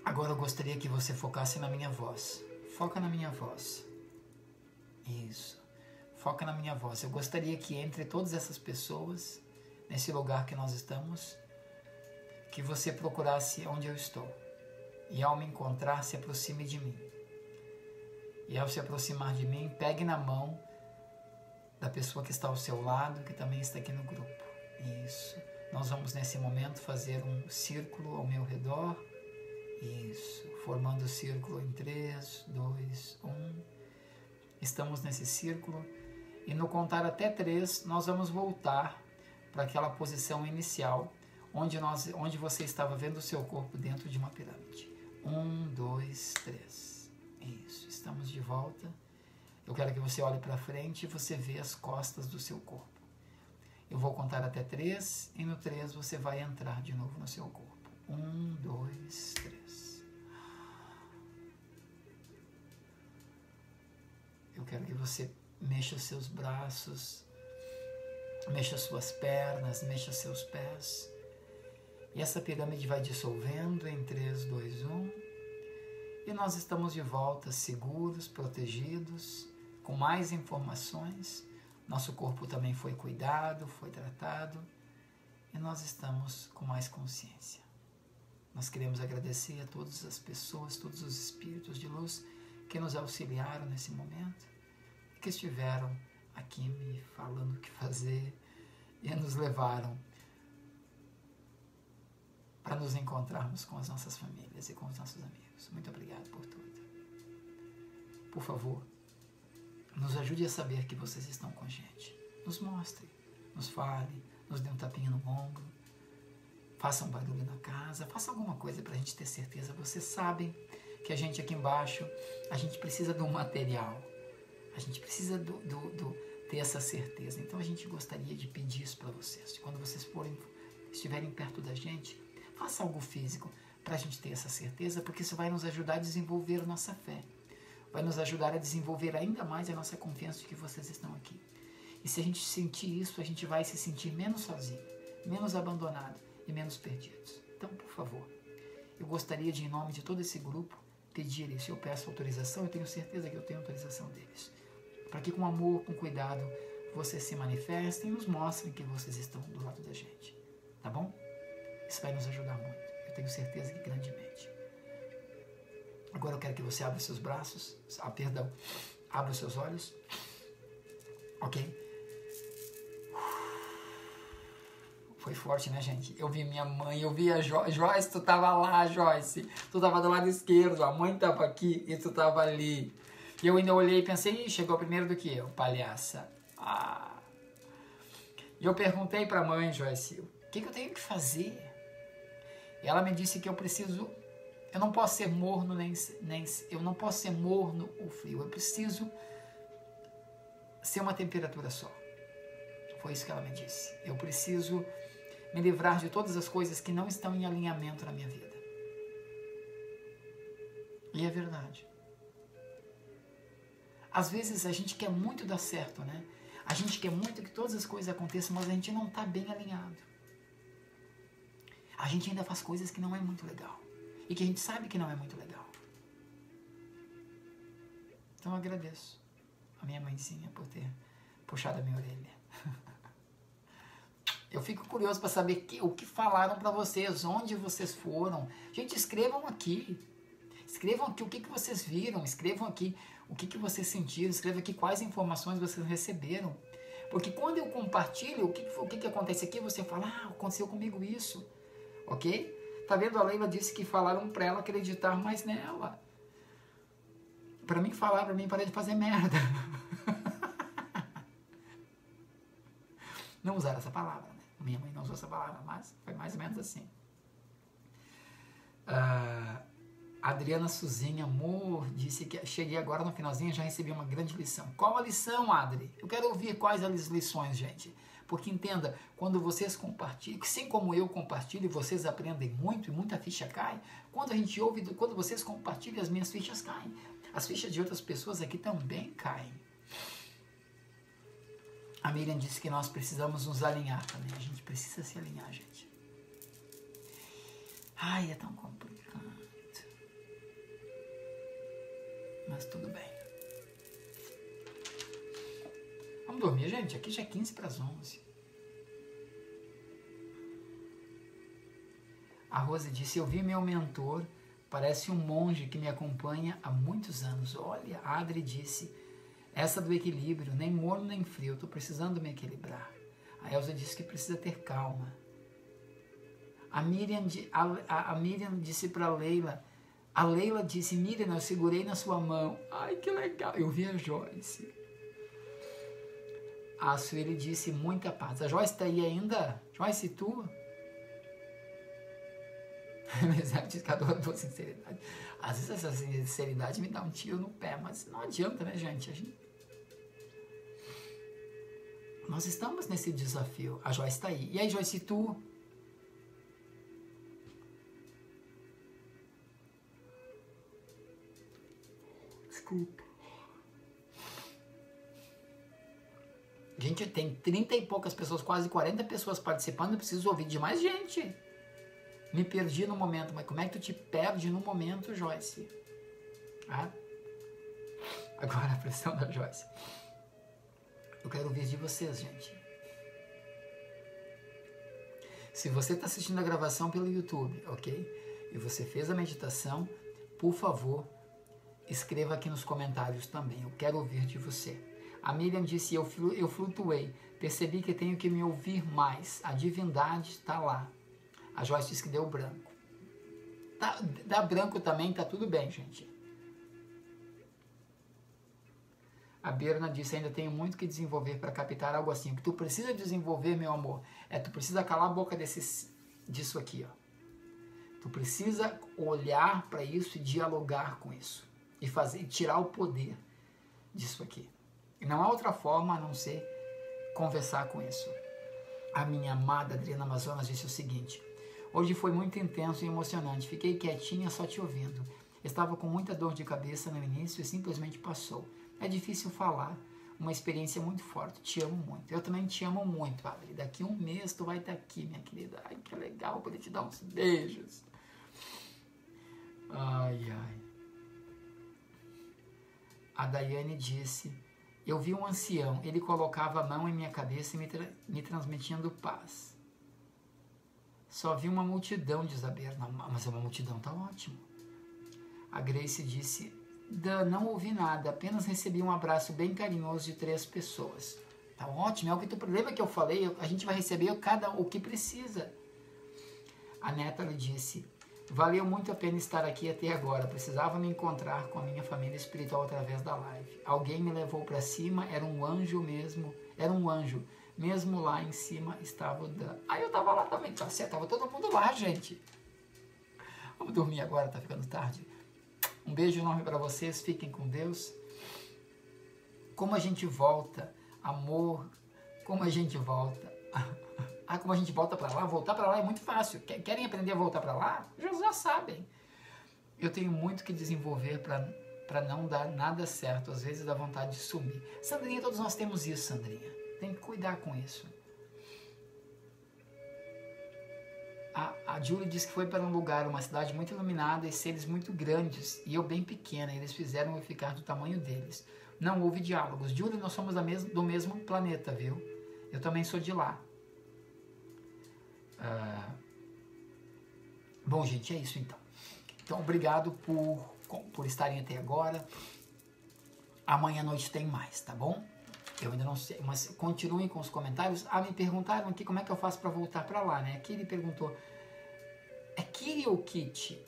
Agora eu gostaria que você focasse na minha voz. Foca na minha voz. Isso. Foca na minha voz. Eu gostaria que entre todas essas pessoas, nesse lugar que nós estamos, que você procurasse onde eu estou. E ao me encontrar, se aproxime de mim. E ao se aproximar de mim, pegue na mão da pessoa que está ao seu lado, que também está aqui no grupo. Isso. Nós vamos nesse momento fazer um círculo ao meu redor. Isso, formando o círculo em 3, 2, 1. Estamos nesse círculo e no contar até 3 nós vamos voltar para aquela posição inicial onde você estava vendo o seu corpo dentro de uma pirâmide. 1, 2, 3. Isso, estamos de volta. Eu quero que você olhe para frente e você vê as costas do seu corpo. Eu vou contar até 3 e no 3 você vai entrar de novo no seu corpo. 1, 2, 3. Eu quero que você mexa os seus braços, mexa as suas pernas, mexa seus pés. E essa pirâmide vai dissolvendo em 3, 2, 1. E nós estamos de volta, seguros, protegidos, com mais informações. Nosso corpo também foi cuidado, foi tratado. E nós estamos com mais consciência. Nós queremos agradecer a todas as pessoas, todos os espíritos de luz que nos auxiliaram nesse momento, que estiveram aqui me falando o que fazer e nos levaram para nos encontrarmos com as nossas famílias e com os nossos amigos. Muito obrigado por tudo. Por favor, nos ajude a saber que vocês estão com a gente. Nos mostre, nos fale, nos dê um tapinha no ombro, faça um barulho na casa, faça alguma coisa para a gente ter certeza. Vocês sabem que a gente aqui embaixo, a gente precisa de um material, a gente precisa ter essa certeza. Então a gente gostaria de pedir isso para vocês. Quando vocês estiverem perto da gente, faça algo físico para a gente ter essa certeza, porque isso vai nos ajudar a desenvolver a nossa fé. vai nos ajudar a desenvolver ainda mais a nossa confiança de que vocês estão aqui. E se a gente sentir isso, a gente vai se sentir menos sozinho, menos abandonado e menos perdidos. Então, por favor, eu gostaria de, em nome de todo esse grupo, pedir isso. Eu peço autorização, eu tenho certeza que eu tenho autorização deles. Para que com amor, com cuidado, vocês se manifestem e nos mostrem que vocês estão do lado da gente. Tá bom? Isso vai nos ajudar muito. Eu tenho certeza que grandemente. Agora eu quero que você abra os seus braços. Abra os seus olhos. Ok? Foi forte, né, gente? Eu vi minha mãe, eu vi a Joyce, tu tava lá, Joyce. Tu tava do lado esquerdo, a mãe tava aqui e tu tava ali. E eu ainda olhei e pensei, chegou primeiro do que eu, palhaça. E eu perguntei pra mãe, Joyce, o que eu tenho que fazer? E ela me disse que eu preciso, eu não posso ser morno, eu não posso ser morno ou frio, eu preciso ser uma temperatura só. Foi isso que ela me disse. Eu preciso me livrar de todas as coisas que não estão em alinhamento na minha vida. E é verdade. Às vezes a gente quer muito dar certo, né? A gente quer muito que todas as coisas aconteçam, mas a gente não está bem alinhado. A gente ainda faz coisas que não é muito legal. E que a gente sabe que não é muito legal. Então eu agradeço a minha mãezinha por ter puxado a minha orelha. Eu fico curioso para saber o que falaram para vocês, onde vocês foram. Gente, escrevam aqui. Escrevam aqui o que vocês viram, escrevam aqui o que vocês sentiram, escrevam aqui quais informações vocês receberam. Porque quando eu compartilho o que acontece aqui, você fala, aconteceu comigo isso. Ok? Tá vendo? A Leila disse que falaram para ela acreditar mais nela. Para mim falar, para mim parar de fazer merda. Não usaram essa palavra, né? Minha mãe não usou essa palavra, mas foi mais ou menos assim. Adriana Suzinha, amor, disse que cheguei agora no finalzinho e já recebi uma grande lição. Qual a lição, Adri? Eu quero ouvir quais as lições, gente. Porque entenda, quando vocês compartilham, assim como eu compartilho, vocês aprendem muito e muita ficha cai. Quando a gente ouve, quando vocês compartilham, as minhas fichas caem. As fichas de outras pessoas aqui também caem. A Miriam disse que nós precisamos nos alinhar também. A gente precisa se alinhar, gente. Ai, é tão complicado. Mas tudo bem. Vamos dormir, gente. Aqui já é 15 para as 11. A Rose disse, eu vi meu mentor, parece um monge que me acompanha há muitos anos. Olha, a Adri disse, essa do equilíbrio, nem morno nem frio, estou precisando me equilibrar. A Elza disse que precisa ter calma. A Miriam disse para a Leila disse, Miriam, eu segurei na sua mão. Ai, que legal. Eu vi a Joyce. A Sueli disse, muita paz. A Joyce está aí ainda? Joyce, tu? Elisete disse que adora a tua sinceridade. Às vezes essa sinceridade me dá um tiro no pé, mas não adianta, né, gente? Nós estamos nesse desafio. A Joyce está aí. E aí, Joyce, tu? Desculpa. Gente, tem 30 e poucas pessoas, quase 40 pessoas participando. Eu preciso ouvir de mais gente. Me perdi no momento. Mas como é que tu te perde no momento, Joyce? Agora a pressão da Joyce. Eu quero ouvir de vocês, gente. Se você está assistindo a gravação pelo YouTube, ok? E você fez a meditação, por favor, escreva aqui nos comentários também. Eu quero ouvir de você. A Miriam disse, eu flutuei. Percebi que tenho que me ouvir mais. A divindade está lá. A Joyce disse que deu branco. Dá branco também, tá tudo bem, gente. A Berna disse, ainda tenho muito que desenvolver para captar algo assim. O que tu precisa desenvolver, meu amor, tu precisa calar a boca disso aqui, ó. Tu precisa olhar para isso e dialogar com isso. E tirar o poder disso aqui. E não há outra forma a não ser conversar com isso. A minha amada Adriana Amazonas disse o seguinte, hoje foi muito intenso e emocionante, fiquei quietinha só te ouvindo. Estava com muita dor de cabeça no início e simplesmente passou. É difícil falar. Uma experiência muito forte. Te amo muito. Eu também te amo muito, Padre. Daqui um mês tu vai estar aqui, minha querida. Ai, que legal poder te dar uns beijos. Ai, ai. A Daiane disse: eu vi um ancião. Ele colocava a mão em minha cabeça e me transmitindo paz. Só vi uma multidão de Isabel. Não, mas uma multidão tá ótimo. A Grace disse: não ouvi nada, apenas recebi um abraço bem carinhoso de 3 pessoas. Tá ótimo, é o que tu lembra que eu falei, a gente vai receber o que precisa. A Neta lhe disse: valeu muito a pena estar aqui até agora, precisava me encontrar com a minha família espiritual através da live. Alguém me levou para cima, era um anjo mesmo, mesmo lá em cima estava o Dan. Aí eu tava lá também, tá certo, tava todo mundo lá, gente. Vamos dormir agora, tá ficando tarde. Um beijo enorme para vocês, fiquem com Deus. Como a gente volta, amor, como a gente volta. Como a gente volta para lá? Voltar para lá é muito fácil. Querem aprender a voltar para lá? Já sabem. Eu tenho muito que desenvolver para não dar nada certo. Às vezes dá vontade de sumir. Sandrinha, todos nós temos isso, Sandrinha. Tem que cuidar com isso. A Julie disse que foi para um lugar, uma cidade muito iluminada e seres muito grandes, e eu bem pequena, eles fizeram eu ficar do tamanho deles. Não houve diálogos. Julie, nós somos do mesmo planeta, viu? Eu também sou de lá. Bom, gente, é isso então. Então, obrigado por estarem até agora. Amanhã à noite tem mais, tá bom? Eu ainda não sei, mas continuem com os comentários. Me perguntaram aqui como é que eu faço para voltar para lá, né? Aqui ele perguntou: é Kiri ou Kitty?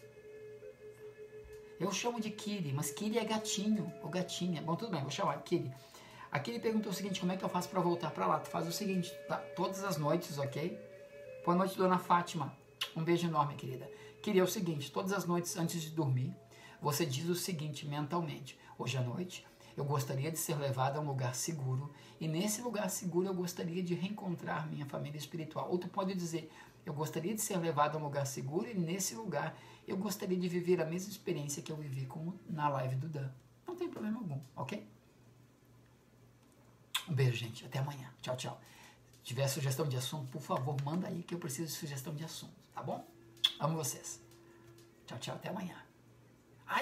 Eu chamo de Kiri, mas Kiri é gatinho ou gatinha. Bom, tudo bem, vou chamar Kiri. Aqui ele perguntou o seguinte: como é que eu faço para voltar para lá? Tu faz o seguinte, tá? Todas as noites, ok? Boa noite, dona Fátima. Um beijo enorme, querida. Kiri, é o seguinte: todas as noites antes de dormir, você diz o seguinte mentalmente: hoje à noite eu gostaria de ser levado a um lugar seguro, e nesse lugar seguro eu gostaria de reencontrar minha família espiritual. Ou tu pode dizer: eu gostaria de ser levado a um lugar seguro, e nesse lugar eu gostaria de viver a mesma experiência que eu vivi na live do Dan. Não tem problema algum, ok? Um beijo, gente. Até amanhã. Tchau, tchau. Se tiver sugestão de assunto, por favor, manda aí que eu preciso de sugestão de assunto, tá bom? Amo vocês. Tchau, tchau. Até amanhã.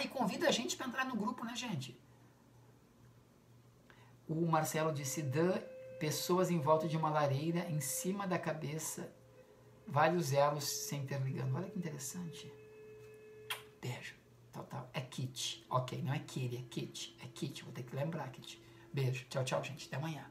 E convida a gente para entrar no grupo, né, gente? O Marcelo disse: pessoas em volta de uma lareira, em cima da cabeça, vários elos se interligando. Olha que interessante. Beijo. Total. É Kit. Ok, não é Kiri, é Kit. É Kit. Vou ter que lembrar, Kit. Beijo. Tchau, tchau, gente. Até amanhã.